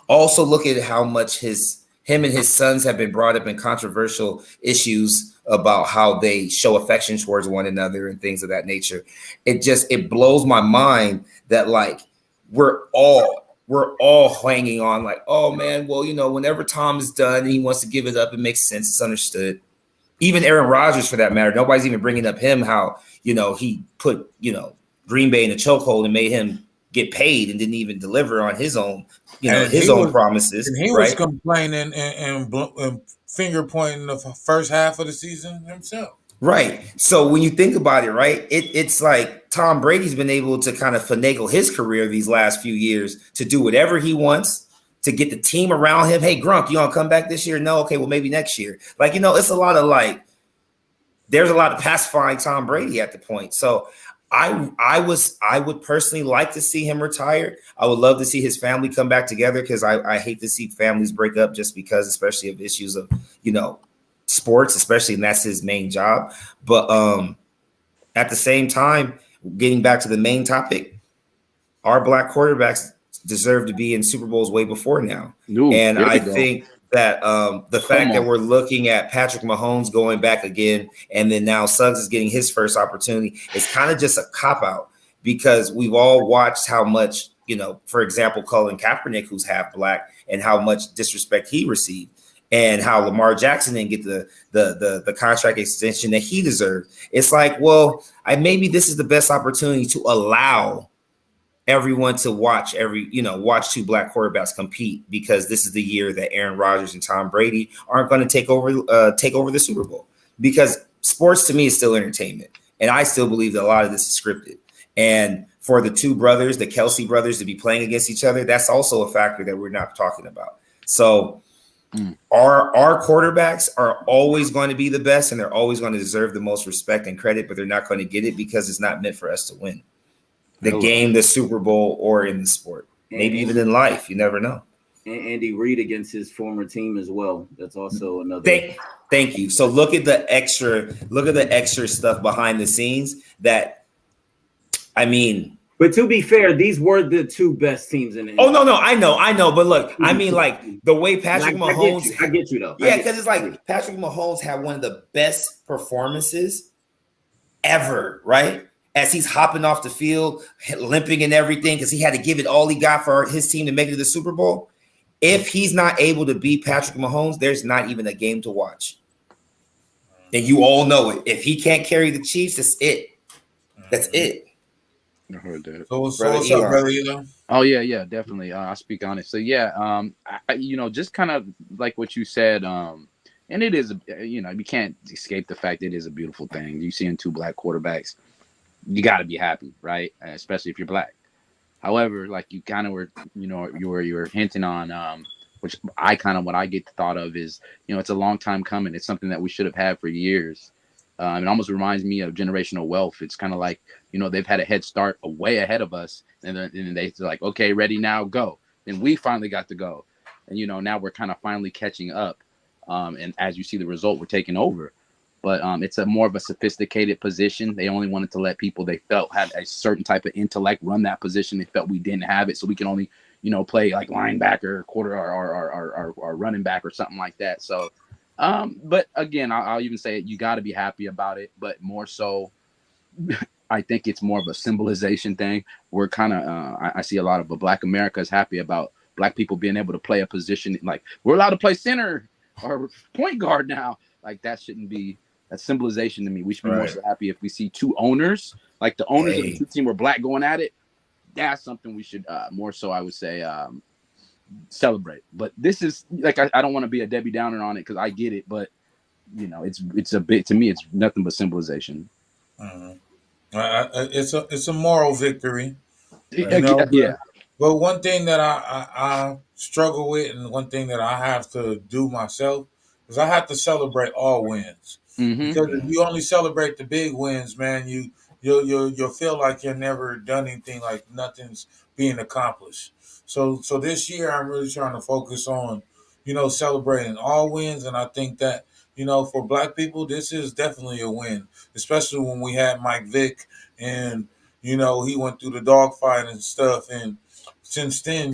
Also look at how much him and his sons have been brought up in controversial issues about how they show affection towards one another and things of that nature. It blows my mind that like we're all hanging on like, oh man, well, whenever Tom is done and he wants to give it up, it makes sense. It's understood. Even Aaron Rodgers, for that matter, nobody's even bringing up him, how, he put, Green Bay in a chokehold and made him get paid and didn't even deliver on his own, his own promises. And he was complaining and finger pointing the first half of the season himself. Right. So when you think about it, right, it's like Tom Brady's been able to kind of finagle his career these last few years to do whatever he wants, to get the team around him. Hey, Grunk, you want to come back this year? No. Okay, well, maybe next year. Like, it's a lot of there's a lot of pacifying Tom Brady at the point. So I would personally like to see him retire. I would love to see his family come back together because I hate to see families break up just because, especially of issues of, sports, especially, and that's his main job. But at the same time, getting back to the main topic, our black quarterbacks deserve to be in Super Bowls way before now. And I think that the fact that we're looking at Patrick Mahomes going back again, and then now Suggs is getting his first opportunity, is kind of just a cop-out because we've all watched how much, for example, Colin Kaepernick, who's half black, and how much disrespect he received. And how Lamar Jackson didn't get the contract extension that he deserved. It's like, well, maybe this is the best opportunity to allow everyone to watch two black quarterbacks compete, because this is the year that Aaron Rodgers and Tom Brady aren't going to take over the Super Bowl. Because sports to me is still entertainment, and I still believe that a lot of this is scripted. And for the two brothers, the Kelsey brothers, to be playing against each other, that's also a factor that we're not talking about. So. Our quarterbacks are always going to be the best, and they're always going to deserve the most respect and credit, but they're not going to get it because it's not meant for us to win the game, the Super Bowl, or in the sport. Maybe even in life. You never know. Andy Reid against his former team as well. That's also another. Thank you. So look at the extra stuff behind the scenes that, I mean. But to be fair, these were the two best teams in the Oh, no, I know. But look, I mean, like the way Patrick Mahomes. I get you though. Yeah, because it's like Patrick Mahomes had one of the best performances ever, right? As he's hopping off the field, limping and everything, because he had to give it all he got for his team to make it to the Super Bowl. If he's not able to beat Patrick Mahomes, there's not even a game to watch. And you all know it. If he can't carry the Chiefs, that's it. That's it. I heard that. So what's up, brother Elon? Oh yeah, definitely. I'll speak on it. So yeah, just kind of like what you said, and it is, you can't escape the fact it is a beautiful thing. You seeing two black quarterbacks, you got to be happy, right? Especially if you're black. However, like you kind of were, you were hinting on, which what I get thought of is, it's a long time coming. It's something that we should have had for years. It almost reminds me of generational wealth. It's kind of like, they've had a head start way ahead of us. And then they're like, okay, ready now, go. Then we finally got to go. And, now we're kind of finally catching up. And as you see the result, we're taking over. But it's a more of a sophisticated position. They only wanted to let people they felt had a certain type of intellect run that position. They felt we didn't have it. So we can only, play like linebacker, quarter or running back or something like that. So, but again, I'll even say it, you got to be happy about it. But more so, I think it's more of a symbolization thing. We're kind of, I see a lot of Black America is happy about Black people being able to play a position. Like we're allowed to play center or point guard now. Like that shouldn't be. That's symbolization to me. We should be more so happy if we see two owners, like the owners of the two teams were Black going at it. That's something we should more so, I would say, celebrate. But this is like I don't want to be a Debbie Downer on it because I get it, but it's a bit, to me, it's nothing but symbolization. It's a moral victory. Yeah. But one thing that I struggle with, and one thing that I have to do myself, is I have to celebrate all wins. Mm-hmm. Because if you only celebrate the big wins, man, you'll feel like you've never done anything, like nothing's being accomplished. So this year I'm really trying to focus on, celebrating all wins, and I think that, for Black people, this is definitely a win, especially when we had Mike Vick and, he went through the dogfight and stuff, and since then,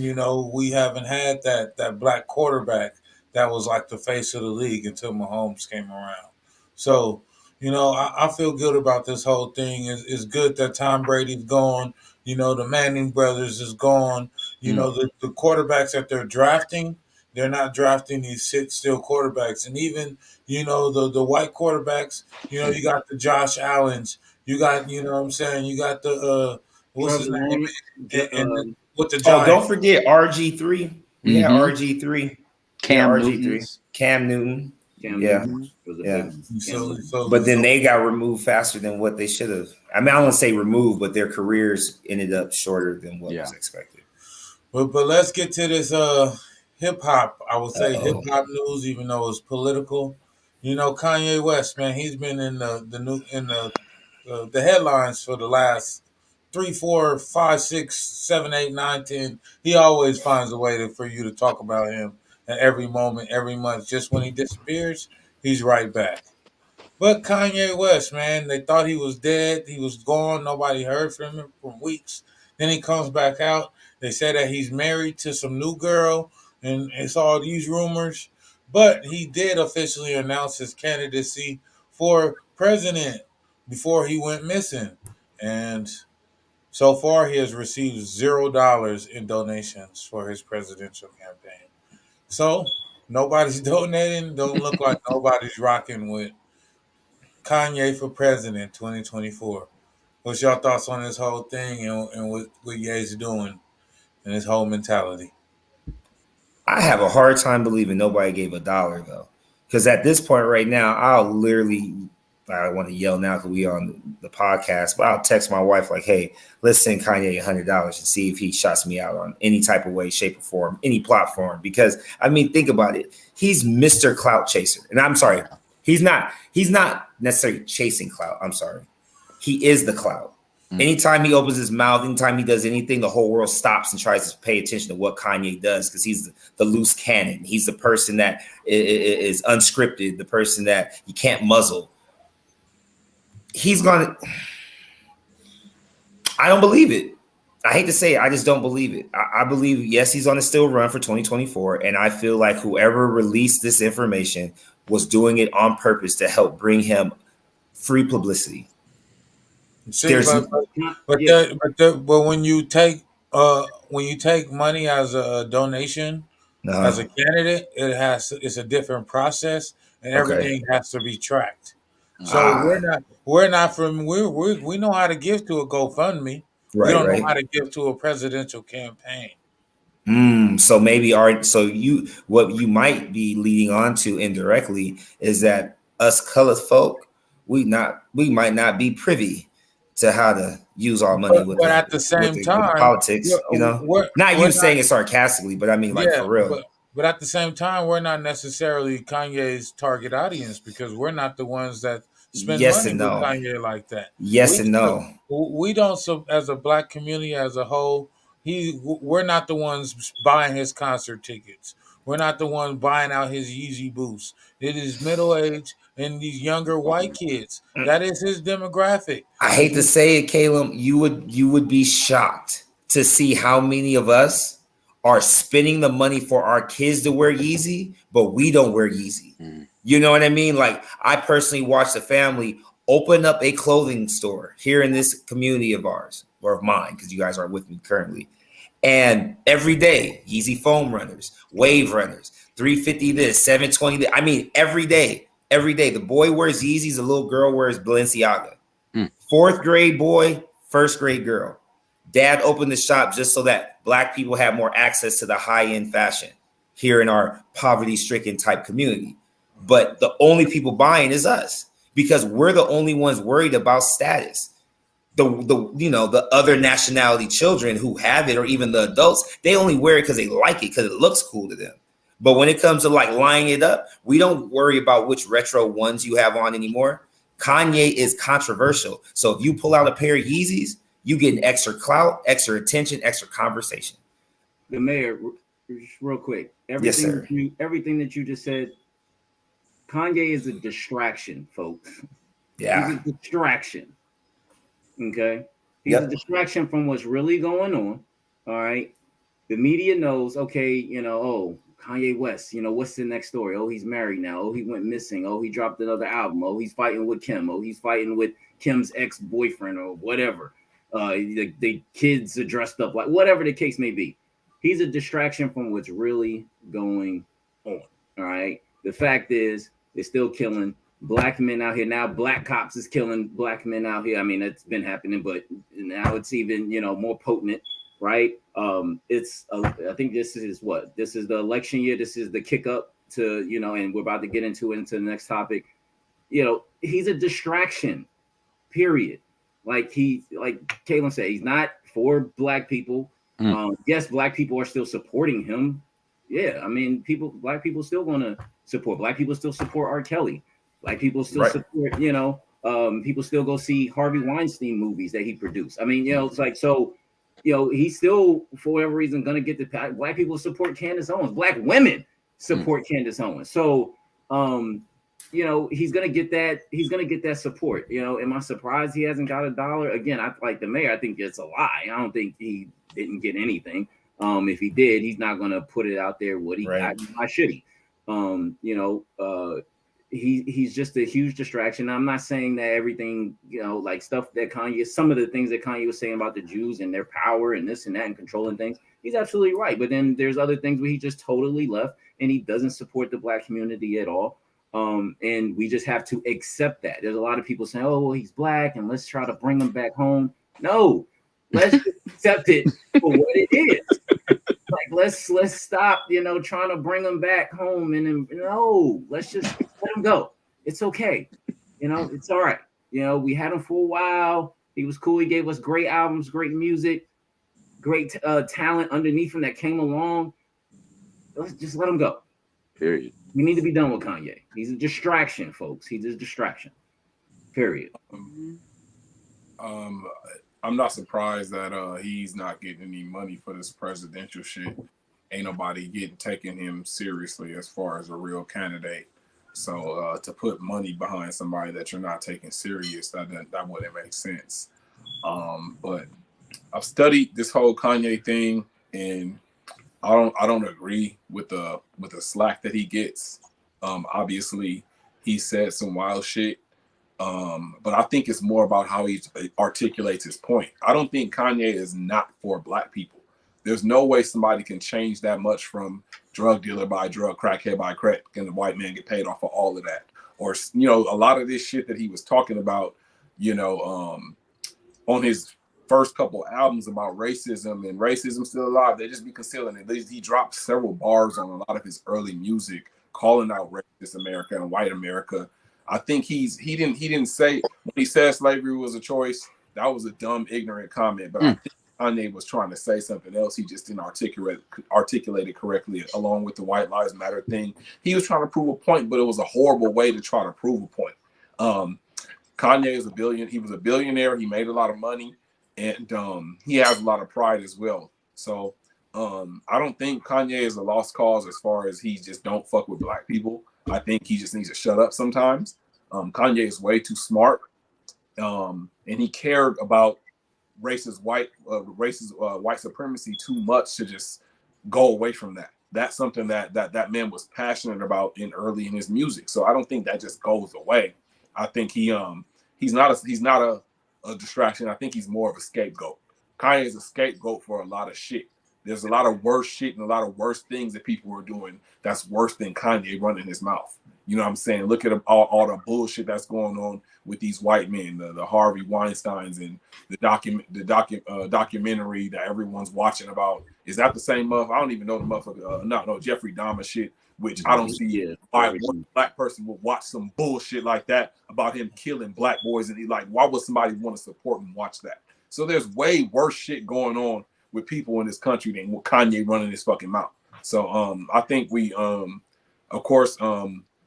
we haven't had that Black quarterback that was like the face of the league until Mahomes came around. So, I feel good about this whole thing. It's good that Tom Brady's gone. The Manning brothers is gone. The quarterbacks that they're drafting, they're not drafting these sit-still quarterbacks. And even, the white quarterbacks, you got the Josh Allens. You got, what I'm saying? You got the, what's his name? And with the Giants. Don't forget RG3. Yeah, RG3. Cam Newton. Yeah. But then they got removed faster than what they should have. I mean, I don't want to say removed, but their careers ended up shorter than what was expected. But let's get to this hip hop. I would say hip hop news, even though it's political. Kanye West, man, he's been in the headlines for the last 3, 4, 5, 6, 7, 8, 9, 10. He always finds a way for you to talk about him at every moment, every month. Just when he disappears, he's right back. But Kanye West, man, they thought he was dead. He was gone. Nobody heard from him for weeks. Then he comes back out. They say that he's married to some new girl, and it's all these rumors. But he did officially announce his candidacy for president before he went missing. And so far, he has received $0 in donations for his presidential campaign. So nobody's donating. Don't look like nobody's rocking with Kanye for president 2024. What's your thoughts on this whole thing and what Ye's doing and his whole mentality? I have a hard time believing nobody gave $1 though, because at this point right now, I want to yell now because we on the podcast, but I'll text my wife like, "Hey, let's send Kanye $100 and see if he shuts me out on any type of way, shape, or form, any platform." Because I mean, think about it. He's Mr. Clout Chaser, and I'm sorry, he's not necessarily chasing clout. I'm sorry, he is the clout. Anytime he opens his mouth, anytime he does anything, the whole world stops and tries to pay attention to what Kanye does because he's the loose cannon. He's the person that is unscripted, the person that you can't muzzle. He's gonna. I don't believe it. I hate to say it, I just don't believe it. I believe, yes, he's on a still run for 2024, and I feel like whoever released this information was doing it on purpose to help bring him free publicity. See, but when you take money as a donation as a candidate, it's a different process, and everything has to be tracked. So we know how to give to a GoFundMe. We don't know how to give to a presidential campaign. So maybe what you might be leading on to indirectly is that us colored folk, we might not be privy to how to use our money with the politics, you know. Not you saying it sarcastically, but I mean like for real. But at the same time, we're not necessarily Kanye's target audience because we're not the ones that spend money with Kanye like that. We don't, as a black community as a whole, we're not the ones buying his concert tickets. We're not the ones buying out his Yeezy boots. It is middle-aged and these younger white kids. That is his demographic. I hate to say it, Caleb, you would be shocked to see how many of us are spending the money for our kids to wear Yeezy, but we don't wear Yeezy. You know what I mean? Like, I personally watched a family open up a clothing store here in this community of ours, or of mine, because you guys aren't with me currently. And every day, Yeezy foam runners, wave runners, 350 this, 720 this. I mean, every day, the boy wears Yeezys, the little girl wears Balenciaga. 4th grade boy, 1st grade girl. Dad opened the shop just so that black people have more access to the high-end fashion here in our poverty-stricken type community. But the only people buying is us because we're the only ones worried about status. The other nationality children who have it, or even the adults, they only wear it because they like it, because it looks cool to them. But when it comes to like lining it up, we don't worry about which retro ones you have on anymore. Kanye is controversial. So if you pull out a pair of Yeezys, you get an extra clout, extra attention, extra conversation. The mayor, real quick. Everything that you just said, Kanye is a distraction, folks. Yeah. He's a distraction. Okay. He's a distraction from what's really going on. All right. The media knows, okay, Kanye West, what's the next story? Oh, he's married now. Oh, he went missing. Oh, he dropped another album. Oh, he's fighting with Kim. Oh, he's fighting with Kim's ex-boyfriend or whatever. The kids are dressed up like whatever the case may be. He's a distraction from what's really going on. All right. The fact is, they're still killing black men out here now. Black cops is killing black men out here. I mean, it's been happening, but now it's even more potent, right? I think this is the election year. This is the kick up to and we're about to get into the next topic. He's a distraction, period. Like Kaylin said, he's not for black people. Yes, black people are still supporting him. Yeah, I mean, black people still want to support. Black people still support R. Kelly. Black people still support, people still go see Harvey Weinstein movies that he produced. I mean, it's like, so, he's still, for whatever reason, going to get the black people support Candace Owens. Black women support Candace Owens. So, he's going to get that. He's going to get that support. Am I surprised he hasn't got $1? Again, I like the mayor. I think it's a lie. I don't think he didn't get anything. If he did, he's not going to put it out there. What he got? Why should he? He's just a huge distraction. I'm not saying that everything, like stuff that some of the things that Kanye was saying about the Jews and their power and this and that and controlling things, he's absolutely right. But then there's other things where he just totally left and he doesn't support the black community at all. And we just have to accept that. There's a lot of people saying, oh, well, he's black and let's try to bring him back home. No, let's accept it for what it is. Like, let's stop, trying to bring him back home. And no, let's just let him go. It's okay. It's all right. We had him for a while. He was cool. He gave us great albums, great music, great talent underneath him that came along. Let's just let him go. Period. We need to be done with Kanye. He's a distraction, folks. He's a distraction. Period. I'm not surprised that he's not getting any money for this presidential shit. Ain't nobody taking him seriously as far as a real candidate. So to put money behind somebody that you're not taking serious, that wouldn't make sense. But I've studied this whole Kanye thing, and I don't agree with the slack that he gets. Obviously, he said some wild shit. But I think it's more about how he articulates his point. I don't think Kanye is not for black people. There's no way somebody can change that much from drug dealer by drug, crackhead by crack, and the white man get paid off of all of that. Or a lot of this shit that he was talking about, you know, on his first couple albums about racism and racism still alive, they just be concealing it. He dropped several bars on a lot of his early music calling out racist America and white America. I think he didn't say when he said slavery was a choice, that was a dumb, ignorant comment. But I think Kanye was trying to say something else. He just didn't articulate it correctly, along with the White Lives Matter thing. He was trying to prove a point, but it was a horrible way to try to prove a point. Kanye is he was a billionaire. He made a lot of money, and he has a lot of pride as well. So I don't think Kanye is a lost cause as far as he just don't fuck with black people. I think he just needs to shut up sometimes. Kanye is way too smart, and he cared about racist white supremacy too much to just go away from that. That's something that man was passionate about early in his music. So I don't think that just goes away. I think he's not a distraction. I think he's more of a scapegoat. Kanye is a scapegoat for a lot of shit. There's a lot of worse shit and a lot of worse things that people are doing that's worse than Kanye running his mouth. You know what I'm saying? Look at all the bullshit that's going on with these white men, the Harvey Weinsteins, and the documentary that everyone's watching about. Is that the same motherfucker? I don't even know the motherfucker. No, Jeffrey Dahmer shit, which I don't see why one black person would watch some bullshit like that about him killing black boys. And why would somebody want to support and watch that? So there's way worse shit going on with people in this country than Kanye running his fucking mouth. So I think we, of course,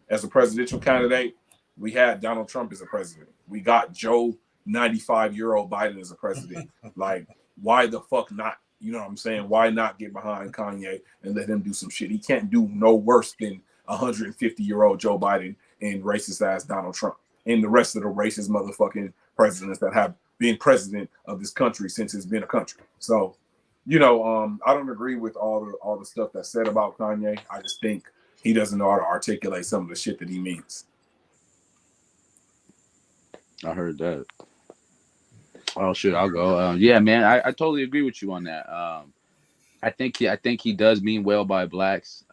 as a presidential candidate, we had Donald Trump as a president. We got Joe 95-year-old Biden as a president. Like, why the fuck not? You know what I'm saying? Why not get behind Kanye and let him do some shit? He can't do no worse than 150-year-old Joe Biden and racist ass Donald Trump and the rest of the racist motherfucking presidents that have been president of this country since it's been a country. So, I don't agree with all the stuff that's said about Kanye. I just think he doesn't know how to articulate some of the shit that he means. I heard that. Oh shit, I'll go. Yeah, man, I totally agree with you on that. I think he does mean well by blacks.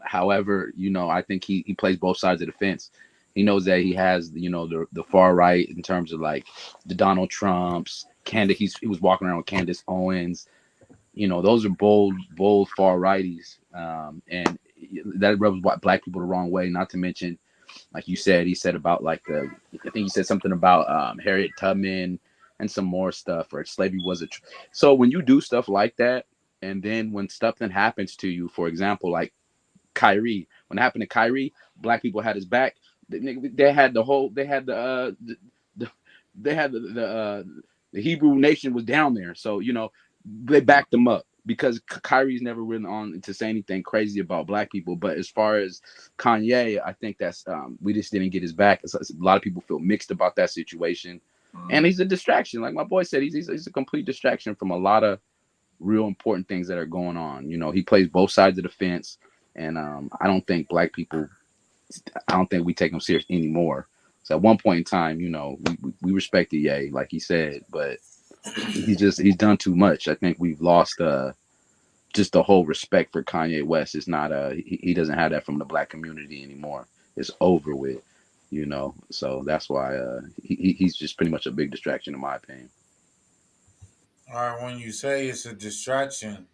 However, I think he plays both sides of the fence. He knows that he has, the far right in terms of like the Donald Trumps, he was walking around with Candace Owens. Those are bold far righties, and that rubs black people the wrong way. Not to mention, like he said about I think he said something about Harriet Tubman and some more stuff, or slavery was so when you do stuff like that, and then when something happens to you, for example, like Kyrie, when it happened to Kyrie, black people had his back. They had the Hebrew nation was down there, so they backed him up because Kyrie's never really on to say anything crazy about black people. But as far as Kanye, I think that's we just didn't get his back. A lot of people feel mixed about that situation, and he's a distraction. Like my boy said, he's a complete distraction from a lot of real important things that are going on. He plays both sides of the fence, and I don't think black people. I don't think we take him serious anymore. So at one point in time, we respected Ye, like he said, but he's done too much. I think we've lost just the whole respect for Kanye West. It's not he doesn't have that from the black community anymore. It's over with, So that's why he's just pretty much a big distraction in my opinion. All right, when you say it's a distraction,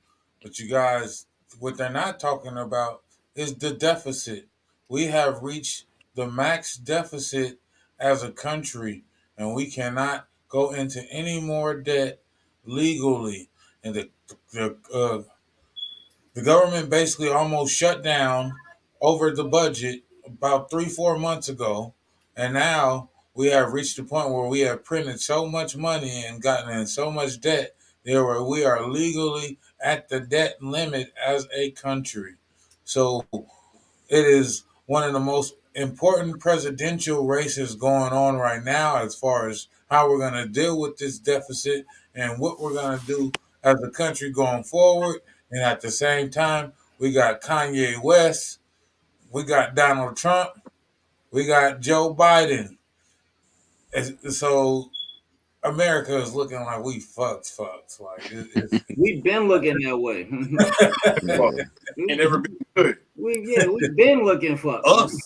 but you guys, what they're not talking about is the deficit. We have reached the max deficit as a country, and we cannot go into any more debt legally. And the government basically almost shut down over the budget about 3-4 months ago, and now we have reached the point where we have printed so much money and gotten in so much debt there where we are legally at the debt limit as a country. So it is one of the most important presidential races going on right now as far as how we're going to deal with this deficit and what we're going to do as a country going forward. And at the same time, we got Kanye West, we got Donald Trump, we got Joe Biden. So America is looking like we fucked. Like We've been looking that way. Fuck. Ain't never been good. We've been looking for us.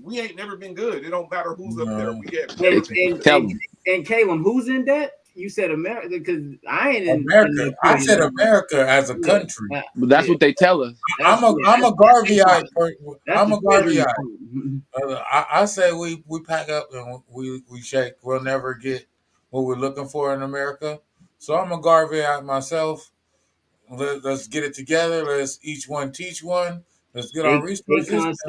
We ain't never been good. It don't matter who's up there. We have and, never been and, good. and Caleb, who's in debt? You said America, because I ain't in America. I said America as a country. But that's what they tell us. I'm a Garveyite. I'm a Garveyite. Treasury. I say we pack up and we shake. We'll never get what we're looking for in America. So I'm a Garveyite myself. Let's get it together. Let's each one teach one. Let's get our resources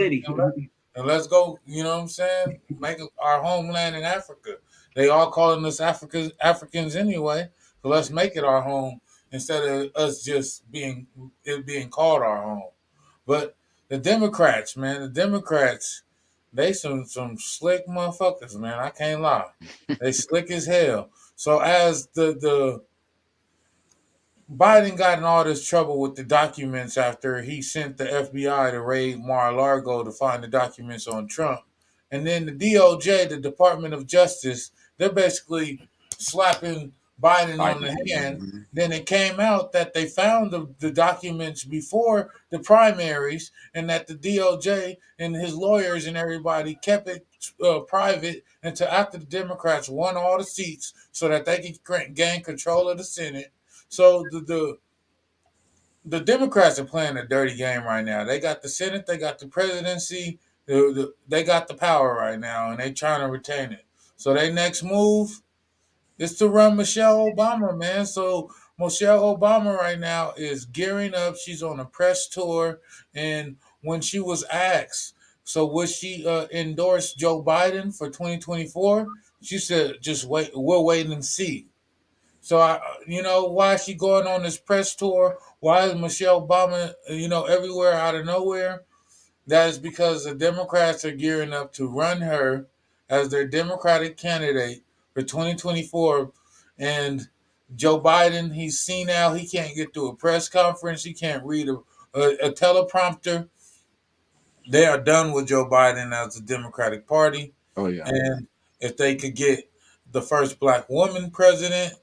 and let's go. You know what I'm saying? Make our homeland in Africa. They all calling us Africans anyway. So let's make it our home instead of us just being called our home. But the Democrats, man, they some slick motherfuckers, man. I can't lie. They slick as hell. So as the Biden got in all this trouble with the documents after he sent the FBI to raid Mar-a-Lago to find the documents on Trump. And then the DOJ, the Department of Justice, they're basically slapping Biden on the hand. Then it came out that they found the documents before the primaries and that the DOJ and his lawyers and everybody kept it private until after the Democrats won all the seats so that they could gain control of the Senate. So the Democrats are playing a dirty game right now. They got the Senate, they got the presidency, they got the power right now, and they trying to retain it. So their next move is to run Michelle Obama, man. So Michelle Obama right now is gearing up. She's on a press tour, and when she was asked, so would she endorse Joe Biden for 2024? She said, "Just wait. We'll wait and see." So why is she going on this press tour? Why is Michelle Obama, everywhere out of nowhere? That is because the Democrats are gearing up to run her as their Democratic candidate for 2024. And Joe Biden, he's senile. He can't get through a press conference. He can't read a teleprompter. They are done with Joe Biden as the Democratic Party. Oh, yeah. And if they could get the first black woman president,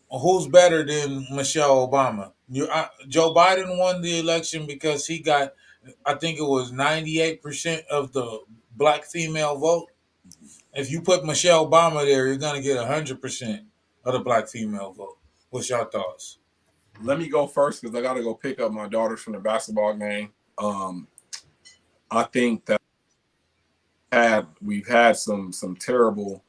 who's better than Michelle Obama? Joe Biden won the election because he got, I think it was 98% of the black female vote. If you put Michelle Obama there, you're going to get 100% of the black female vote. What's your thoughts? Let me go first because I got to go pick up my daughters from the basketball game. I think that we've had some terrible,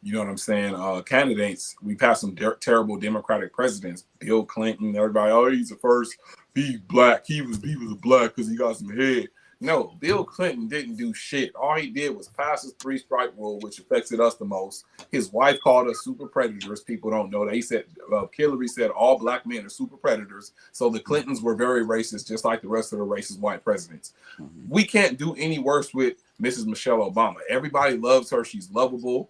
you know what I'm saying, candidates. We've had some terrible Democratic presidents. Bill Clinton, everybody, oh, he's the first. He's black. He was black because he got some head. No, Bill Clinton didn't do shit. All he did was pass his 3-strike rule, which affected us the most. His wife called us super predators. People don't know that. He said, Hillary said all black men are super predators. So the Clintons were very racist, just like the rest of the racist white presidents. We can't do any worse with Mrs. Michelle Obama. Everybody loves her. She's lovable.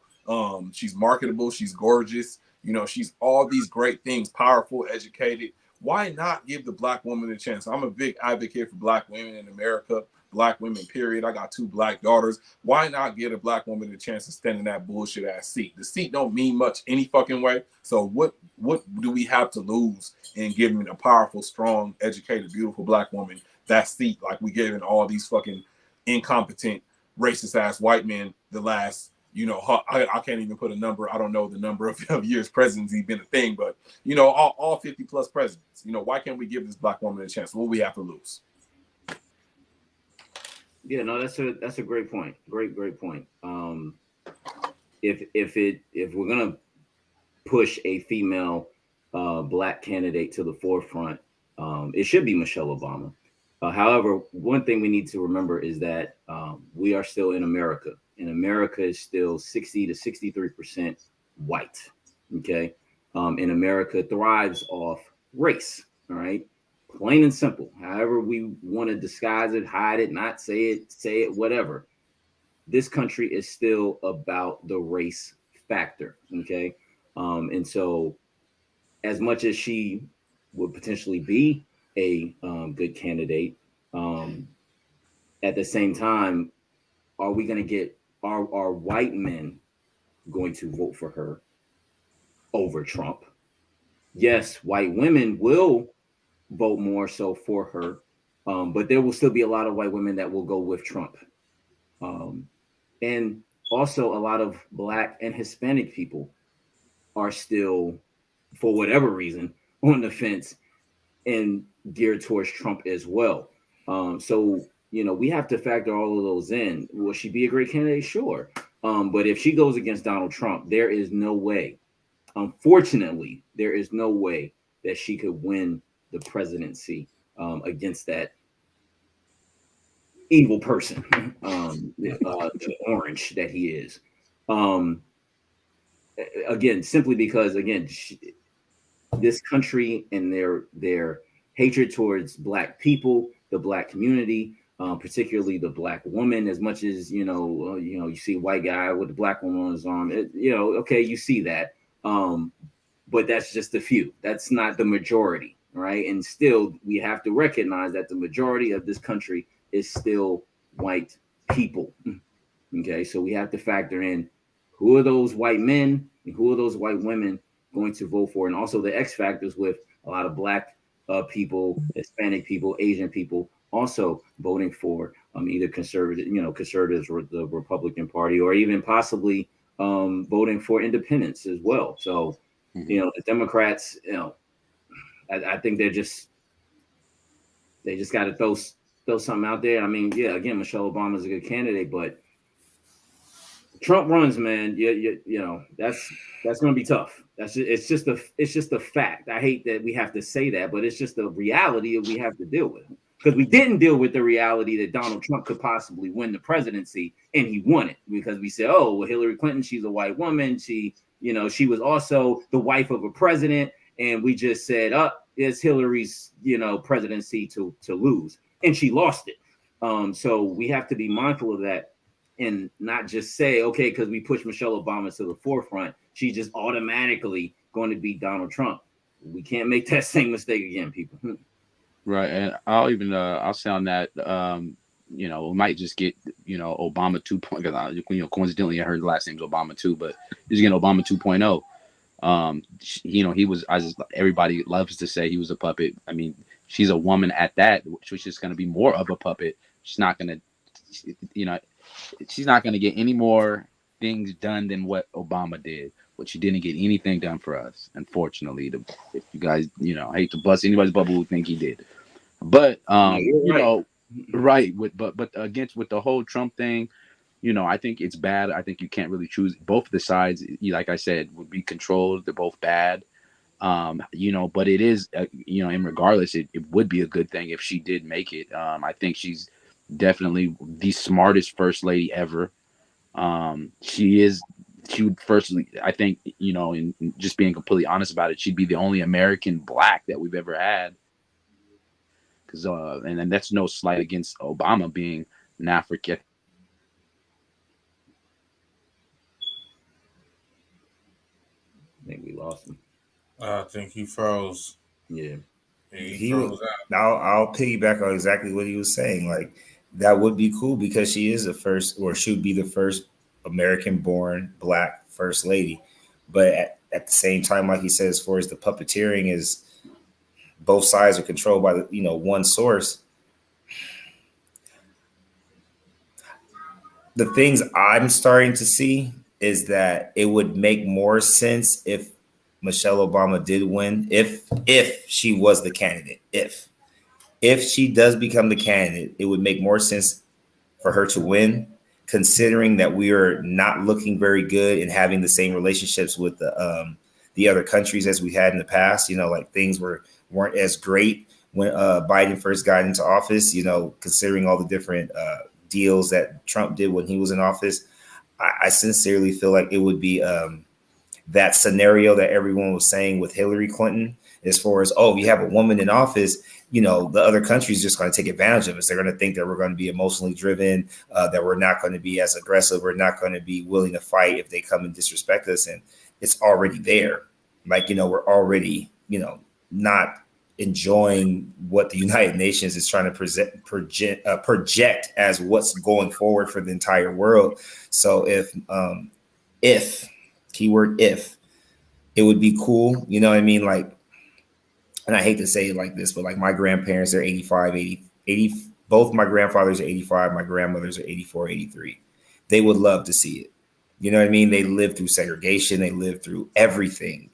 She's marketable. She's gorgeous. She's all these great things, powerful, educated. Why not give the black woman a chance? I'm a big advocate for black women in America, black women, period. I got 2 black daughters. Why not give a black woman a chance to stand in that bullshit ass seat? The seat don't mean much any fucking way. So what do we have to lose in giving a powerful, strong, educated, beautiful black woman that seat like we giving all these fucking incompetent, racist ass white men the last, I can't even put a number. I don't know the number of years presidents he's been a thing, but all 50 plus presidents. Why can't we give this black woman a chance? What we have to lose? Yeah, no, that's a great point. Great point. If we're gonna push a female black candidate to the forefront, it should be Michelle Obama. However, one thing we need to remember is that we are still in America. and America is still 60 to 63% white. Okay. And America thrives off race. All right. Plain and simple. However, we want to disguise it, hide it, not say it, whatever. This country is still about the race factor. Okay. And so, as much as she would potentially be a good candidate, at the same time, are we going to get are white men going to vote for her over Trump? Yes, white women will vote more so for her, but there will still be a lot of white women that will go with Trump. And also a lot of Black and Hispanic people are still, for whatever reason, on the fence and geared towards Trump as well. So, we have to factor all of those in. Will she be a great candidate? Sure. But if she goes against Donald Trump, there is no way, unfortunately, there is no way that she could win the presidency against that evil person, the orange that he is. Again, simply because, this country and their hatred towards Black people, the Black community, particularly the Black woman, as much as you see a white guy with a Black woman on his arm, okay, you see that, but that's just a few. That's not the majority, right? And still, we have to recognize that the majority of this country is still white people. Okay, so we have to factor in who are those white men and who are those white women going to vote for, and also the X factors with a lot of Black people, Hispanic people, Asian people also voting for either conservatives or the Republican Party, or even possibly voting for independents as well. So, the Democrats, I think they just got to throw something out there. I mean, yeah, again, Michelle Obama is a good candidate, but Trump runs, man. That's going to be tough. It's just a fact. I hate that we have to say that, but it's just the reality that we have to deal with. Because we didn't deal with the reality that Donald Trump could possibly win the presidency, and he won it, because we said, oh, well, Hillary Clinton, she's a white woman. She was also the wife of a president, and we just said, it's Hillary's, presidency to lose, and she lost it. So we have to be mindful of that, and not just say, okay, because we pushed Michelle Obama to the forefront, she's just automatically going to beat Donald Trump. We can't make that same mistake again, people. Right, and I'll say on that, we might just get, Obama 2.0, because, coincidentally I heard the last name's Obama too, but just getting Obama 2.0. Everybody loves to say he was a puppet. I mean, she's a woman at that, which is just going to be more of a puppet. She's not going to get any more things done than what Obama did, but she didn't get anything done for us, unfortunately. If you guys, I hate to bust anybody's bubble who think he did, but right. With the whole Trump thing, I think it's bad. I think you can't really choose. Both of the sides, like I said, would be controlled. They're both bad. But it is, and regardless, it would be a good thing if she did make it. I think she's definitely the smartest first lady ever. She would firstly, I think, in just being completely honest about it, she'd be the only American Black that we've ever had. Because, and then that's no slight against Obama being an African. I think we lost him. I think he froze. Yeah. He froze out. Now I'll piggyback on exactly what he was saying. Like, that would be cool because she is the first, or should be the first American-born Black first lady. But at the same time, like he said, as far as the puppeteering is, both sides are controlled by one source. The things I'm starting to see is that it would make more sense if Michelle Obama did win, if she was the candidate. If she does become the candidate, it would make more sense for her to win, considering that we are not looking very good and having the same relationships with the other countries as we had in the past. Like, things weren't as great when Biden first got into office, considering all the different deals that Trump did when he was in office. I sincerely feel like it would be that scenario that everyone was saying with Hillary Clinton, as far as, oh, you have a woman in office, you know, the other country's just going to take advantage of us. They're going to think that we're going to be emotionally driven, that we're not going to be as aggressive. We're not going to be willing to fight if they come and disrespect us. And it's already there. Like, you know, we're already, you know, not enjoying what the United Nations is trying to project as what's going forward for the entire world. So if keyword if, it would be cool, you know what I mean? Like, and I hate to say it like this, but like my grandparents, they're 85, 80, both my grandfathers are 85, my grandmothers are 84, 83. They would love to see it. You know what I mean? They lived through segregation. They lived through everything.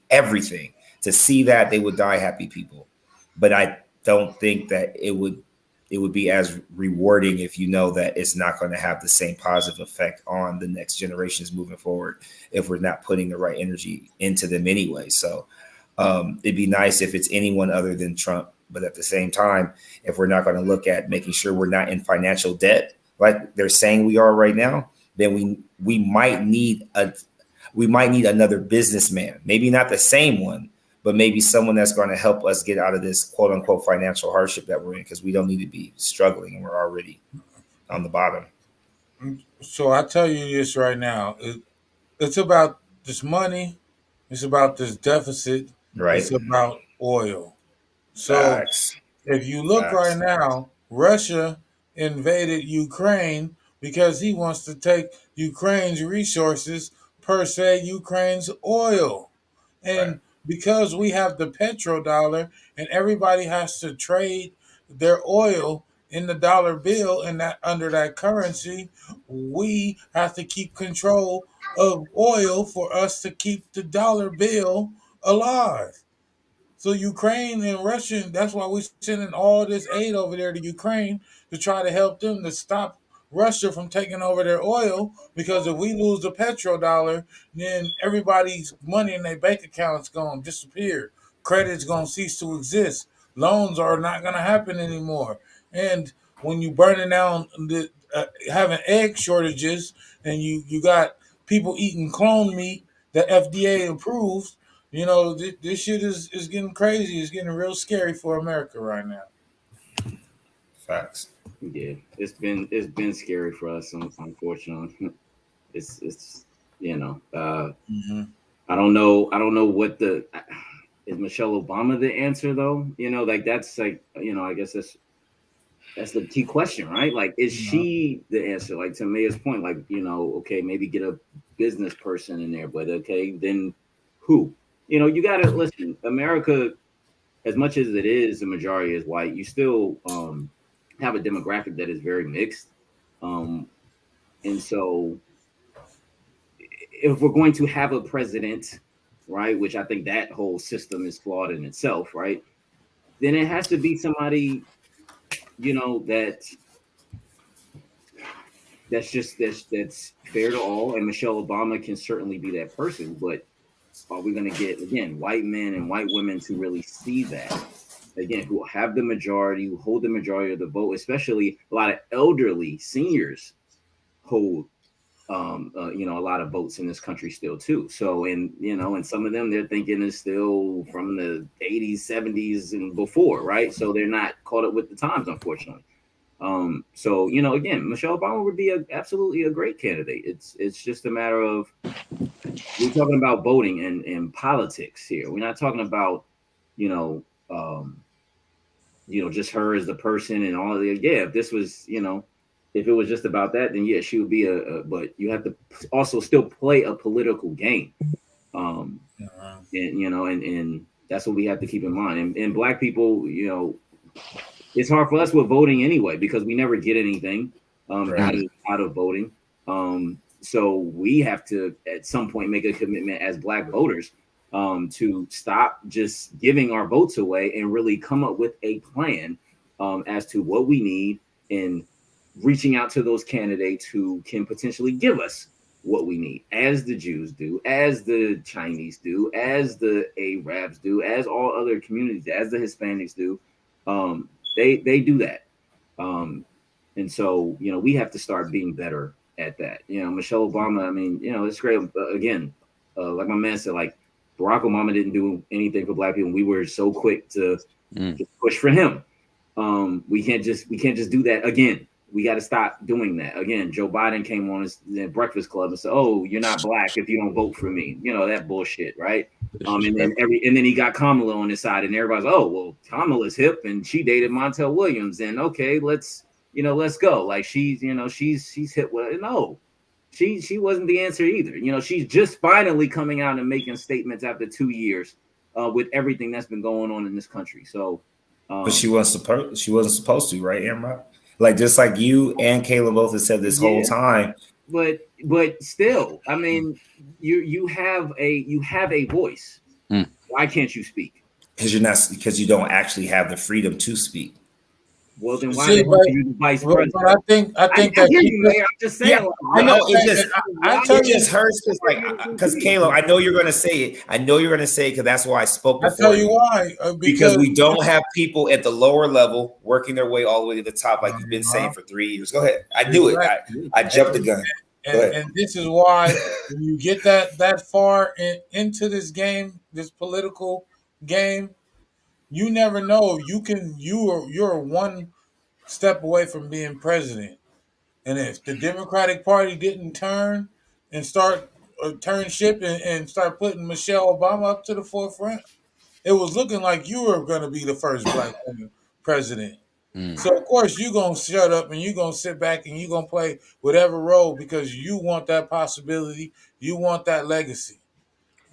To see that, they would die happy people. But I don't think that it would be as rewarding if you know that it's not going to have the same positive effect on the next generations moving forward if we're not putting the right energy into them anyway. So it'd be nice if it's anyone other than Trump. But at the same time, if we're not going to look at making sure we're not in financial debt like they're saying we are right now, then we might need another businessman, maybe not the same one, but maybe someone that's going to help us get out of this quote unquote financial hardship that we're in, because we don't need to be struggling and we're already on the bottom. So I tell you this right now, it's about this money, it's about this deficit, Right. it's about oil. So Facts. if you look right now, Russia invaded Ukraine because he wants to take Ukraine's resources, per se, Ukraine's oil. And because we have the petrodollar and everybody has to trade their oil in the dollar bill and that under that currency, we have to keep control of oil for us to keep the dollar bill alive. So Ukraine and Russia, that's why we're sending all this aid over there to Ukraine to try to help them to stop Russia from taking over their oil. Because if we lose the petrodollar, then everybody's money in their bank accounts going to disappear. Credit's going to cease to exist. Loans are not going to happen anymore. And when you burning down having egg shortages, and you got people eating clone meat that FDA approved, you know, this shit is getting crazy. It's getting real scary for America right now. Facts. Yeah, it's been scary for us, unfortunately. It's you know, I don't know what is Michelle Obama the answer though? You know, like that's like, you know, I guess that's the key question, right? Like, is she the answer? Like, to Maya's point, like, you know, okay, maybe get a business person in there, but okay, then who? You know, you gotta listen, America, as much as it is the majority is white, you still have a demographic that is very mixed. And so if we're going to have a president, right, which I think that whole system is flawed in itself, right, then it has to be somebody, you know, that's fair to all. And Michelle Obama can certainly be that person, but are we going to get, again, white men and white women to really see that? Again, who have the majority, who hold the majority of the vote, especially a lot of elderly seniors hold, you know, a lot of votes in this country still too. So, and, you know, and some of them they're thinking is still from the 80s, 70s and before, right? So they're not caught up with the times, unfortunately. So, you know, again, Michelle Obama would be absolutely a great candidate. It's just a matter of, we're talking about voting and politics here. We're not talking about, you know, just her as the person and all of the, yeah, if this was, you know, if it was just about that, then yeah, she would be but you have to also still play a political game. And, you know, and that's what we have to keep in mind. And Black people, you know, it's hard for us with voting anyway, because we never get anything out of voting. So we have to at some point make a commitment as Black voters to stop just giving our votes away and really come up with a plan as to what we need, and reaching out to those candidates who can potentially give us what we need, as the Jews do, as the Chinese do, as the Arabs do, as all other communities, as the Hispanics do. They do that. And so, you know, we have to start being better at that. You know, Michelle Obama. I mean, you know, it's great. Again, like my man said, like Barack Obama didn't do anything for black people. And we were so quick to just push for him. We can't just do that again. We got to stop doing that again. Joe Biden came on his Breakfast Club and said, "Oh, you're not black if you don't vote for me." You know that bullshit, right? And then he got Kamala on his side, and everybody's, "Oh, well, Kamala's hip and she dated Montel Williams, and okay, let's go." Like she's hip with no. She wasn't the answer either. You know, she's just finally coming out and making statements after 2 years with everything that's been going on in this country. So, but she wasn't supposed to, right, Amra? Like just like you and Caleb both have said this whole time. But still, I mean, you have a voice. Why can't you speak? Because you don't actually have the freedom to speak. Well, then why are you the vice president? But I think that hear you, Mayor. I'm just saying. Yeah, I know it just hurts because Caleb, I know you're going to say it. I know you're going to say it because that's why I spoke before. I'll tell you why. Because we don't have people at the lower level working their way all the way to the top like you've been saying for 3 years. Go ahead. I knew it. I jumped the gun. And this is why when you get that far into this game, this political game, you never know. You're one step away from being president. And if the Democratic Party didn't turn and turn ship and start putting Michelle Obama up to the forefront, it was looking like you were going to be the first black woman president. So, of course, you're going to shut up and you're going to sit back and you're going to play whatever role because you want that possibility. You want that legacy.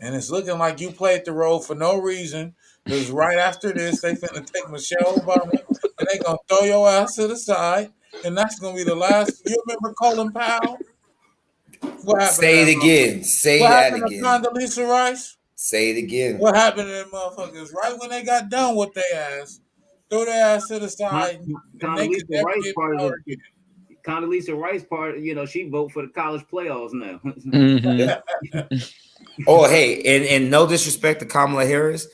And it's looking like you played the role for no reason because right after this, they finna take Michelle Obama and they going to throw your ass to the side. And that's going to be the last. You remember Colin Powell? What happened? Say it again. Say that again. What happened to Condoleezza Rice? Say it again. What happened to them motherfuckers? Right when they got done with their ass, threw their ass to the side. Condoleezza Rice part, you know, she vote for the college playoffs now. Oh, hey, and no disrespect to Kamala Harris,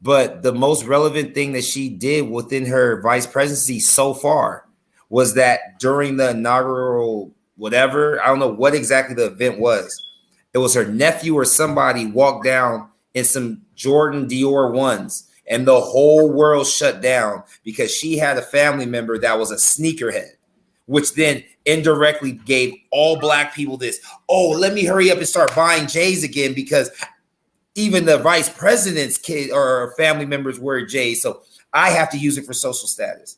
but the most relevant thing that she did within her vice presidency so far was that during the inaugural whatever, I don't know what exactly the event was. It was her nephew or somebody walked down in some Jordan Dior ones, and the whole world shut down because she had a family member that was a sneakerhead, which then indirectly gave all black people this, oh, let me hurry up and start buying J's again because even the vice president's kid or family members wear J's. So I have to use it for social status.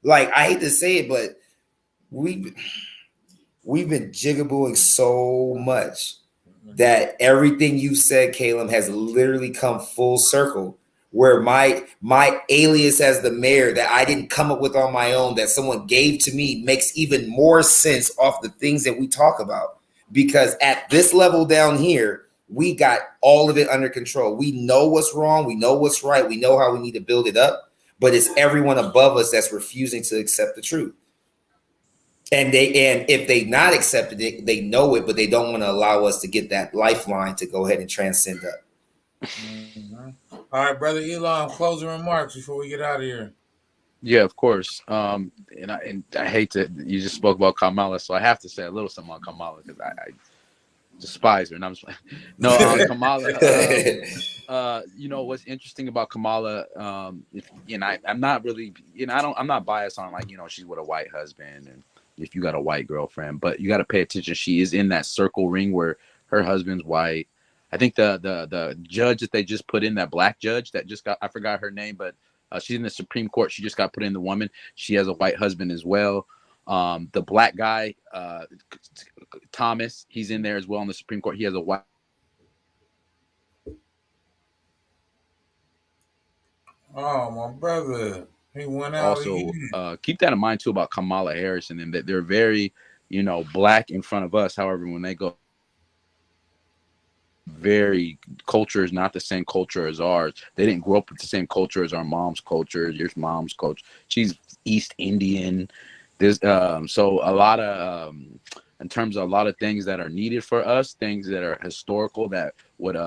Like, I hate to say it, but we've been jigabooing so much that everything you said, Caleb, has literally come full circle. Where my alias as the mayor that I didn't come up with on my own, that someone gave to me, makes even more sense off the things that we talk about. Because at this level down here, we got all of it under control. We know what's wrong. We know what's right. We know how we need to build it up. But it's everyone above us that's refusing to accept the truth. And if they not accepted it, they know it, but they don't want to allow us to get that lifeline to go ahead and transcend up. Mm-hmm. All right, brother Elon, closing remarks before we get out of here. Yeah, of course. And I hate to, you just spoke about Kamala, so I have to say a little something on Kamala because I despise her. And I'm just like, no, Kamala. You know what's interesting about Kamala? I'm not really, I'm not biased on like, she's with a white husband and if you got a white girlfriend, but you got to pay attention. She is in that circle ring where her husband's white. I think the judge that they just put in, that black judge that just got, I forgot her name, but she's in the Supreme Court. She just got put in, the woman. She has a white husband as well. The black guy, Thomas, he's in there as well in the Supreme Court. He has a white. Oh, my brother. He went out. Also, keep that in mind too about Kamala Harris and them, that they're very, black in front of us. However, when they go, very culture is not the same culture as ours. They didn't grow up with the same culture as our mom's culture. Your mom's culture. She's East Indian. There's so a lot of in terms of a lot of things that are needed for us, things that are historical that would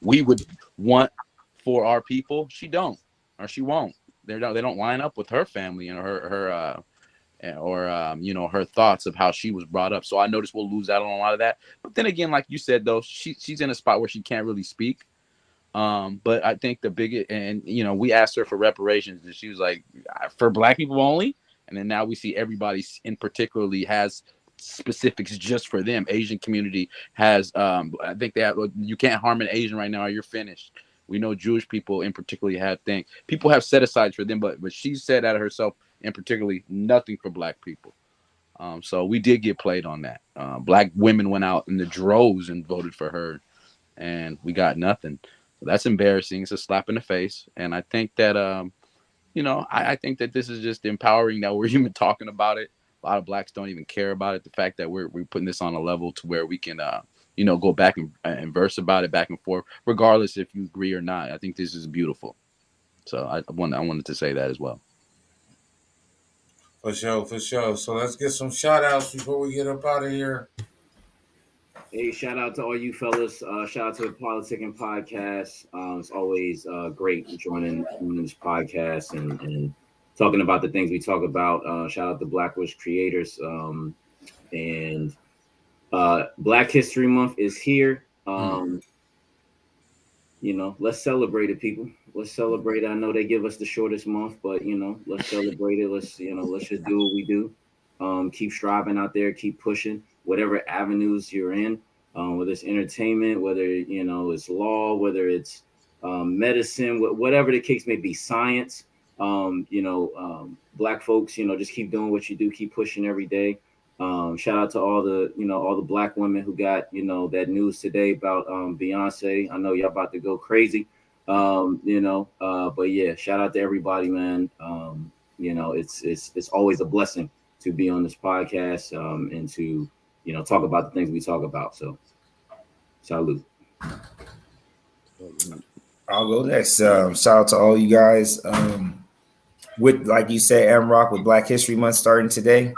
we would want for our people. She don't, or she won't. They don't line up with her family and or her thoughts of how she was brought up. So I noticed we'll lose out on a lot of that. But then again, like you said, though, she's in a spot where she can't really speak. But I think the biggest, and we asked her for reparations, and she was like, for Black people only. And then now we see everybody in particularly has specifics just for them. Asian community has, I think they have, you can't harm an Asian right now or you're finished. We know Jewish people in particular have things. People have set asides for them, but she said out of herself in particularly nothing for Black people. So we did get played on that. Black women went out in the droves and voted for her, and we got nothing. So that's embarrassing. It's a slap in the face. And I think that, I think that this is just empowering that we're even talking about it. A lot of Blacks don't even care about it. The fact that we're putting this on a level to where we can, go back and verse about it back and forth, regardless if you agree or not. I think this is beautiful. So I wanted to say that as well. For sure. So let's get some shout outs before we get up out of here. Hey, shout out to all you fellas. Shout out to the PolitiKan podcast. It's always great joining this podcast and talking about the things we talk about. Shout out to Blackwish creators. And Black History Month is here. Let's celebrate it, people. Let's celebrate it. I know they give us the shortest month, but let's celebrate it. Let's just do what we do. Keep striving out there, keep pushing whatever avenues you're in, whether it's entertainment, whether it's law, whether it's medicine, whatever the case may be, science. Black folks, just keep doing what you do, keep pushing every day. Shout out to all the Black women who got that news today about Beyonce. I know y'all about to go crazy, but yeah, shout out to everybody, man. It's always a blessing to be on this podcast and to talk about the things we talk about. So, salute. I'll go next. Shout out to all you guys. With, like you said, M-Rock, with Black History Month starting today,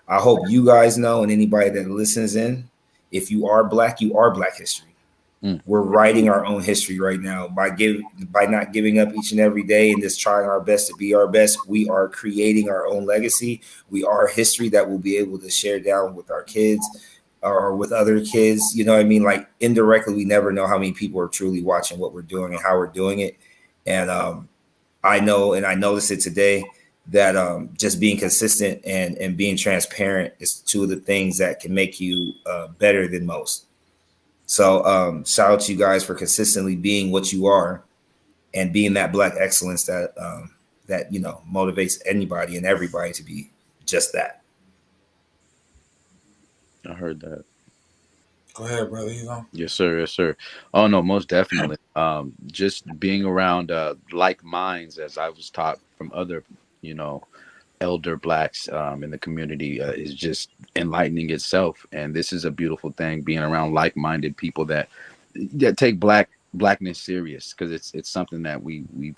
I hope you guys know, and anybody that listens in, if you are Black, you are Black history. We're writing our own history right now by not giving up each and every day and just trying our best to be our best. We are creating our own legacy. We are history that we'll be able to share down with our kids or with other kids. You know what I mean? Like, indirectly, we never know how many people are truly watching what we're doing and how we're doing it. And I know, and I noticed it today, that just being consistent and being transparent is two of the things that can make you better than most. So shout out to you guys for consistently being what you are and being that Black excellence that motivates anybody and everybody to be just that. I heard that. Go ahead, brother. Yes, sir. Yes, sir. Oh no, most definitely. Just being around like minds, as I was taught from other, elder Blacks in the community, is just enlightening itself. And this is a beautiful thing, being around like-minded people that take blackness serious, because it's something that we've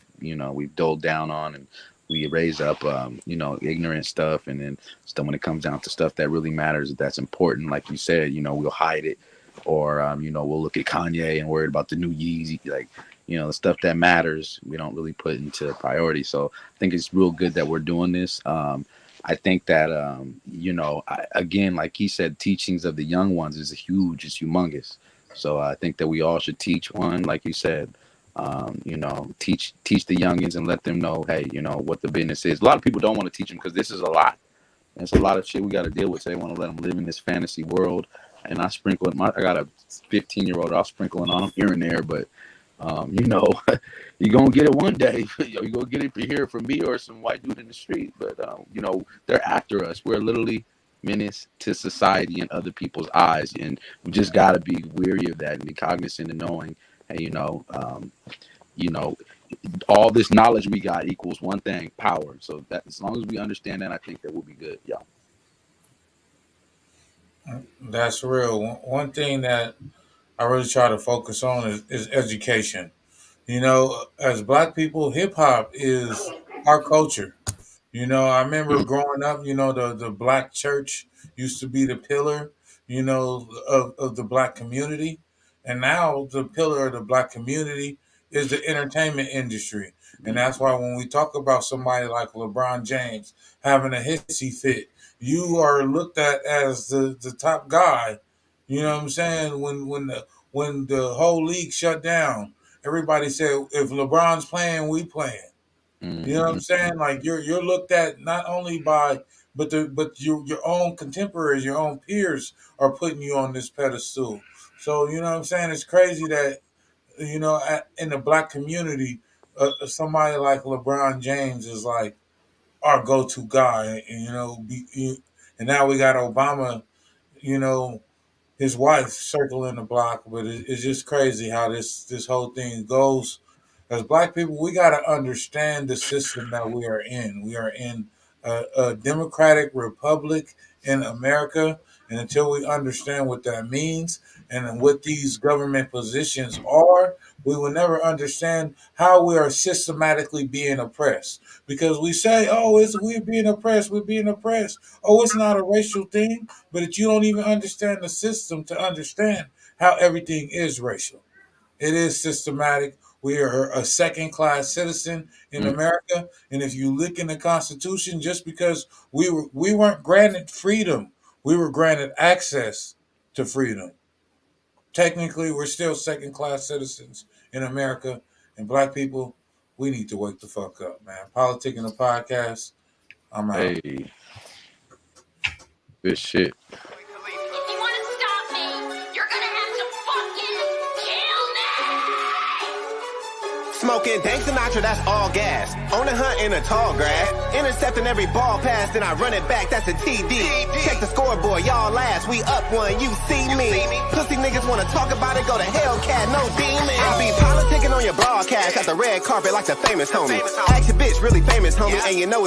doled down on, and we raise up ignorant stuff, and then stuff when it comes down to stuff that really matters, that's important, like you said, we'll hide it, or we'll look at Kanye and worry about the new Yeezy, like the stuff that matters we don't really put into priority. So I think it's real good that we're doing this. I think that again, like he said, teachings of the young ones is huge, it's humongous. So I think that we all should teach one, like you said, teach the youngins and let them know, hey, what the business is. A lot of people don't want to teach them because this is a lot. It's a lot of shit we got to deal with. So they want to let them live in this fantasy world. And I sprinkle it. I got a 15-year-old. I'll sprinkle it on them here and there, but you're gonna get it one day. You're gonna get it here from me or some white dude in the street. But they're after us. We're literally menace to society and other people's eyes, and we just gotta be weary of that and be cognizant of knowing, hey, all this knowledge we got equals one thing: power. So that as long as we understand that, I think that we'll be good. Yeah. That's real. One thing that I really try to focus on is education. As Black people, hip hop is our culture. I remember growing up, the Black church used to be the pillar, of the Black community. And now the pillar of the Black community is the entertainment industry. And that's why when we talk about somebody like LeBron James having a hissy fit, you are looked at as the top guy. You know what I'm saying? When the whole league shut down, everybody said if LeBron's playing, we playing. You know what I'm saying? Like you're looked at not only by but your own contemporaries, your own peers are putting you on this pedestal. So you know what I'm saying? It's crazy that in the black community, somebody like LeBron James is like our go-to guy, and and now we got Obama, you know, his wife circling the block, but it's just crazy how this whole thing goes. As black people, we got to understand the system that we are in. We are in a democratic republic in America, and until we understand what that means and what these government positions are, we will never understand how we are systematically being oppressed. Because we say, "Oh, we're being oppressed. We're being oppressed." Oh, it's not a racial thing, but you don't even understand the system to understand how everything is racial. It is systematic. We are a second class citizen in America. And if you look in the Constitution, just because we weren't granted freedom, we were granted access to freedom. Technically, we're still second class citizens in America. And black people, we need to wake the fuck up, man. PolitiKan the podcast. I'm out. Hey, good shit. If you want to stop me, you're gonna have to fucking kill me! Smoking Dank Sinatra, that's all gas. On the hunt in the tall grass. Intercepting every ball pass, then I run it back, that's a TD. Check the scoreboard, y'all last. We up one, you see me. Pussy niggas wanna talk about it, go to Hellcat, no demon. I be politicking on your broadcast at the red carpet like the famous homie. Ask your bitch, really famous homie, and you know it's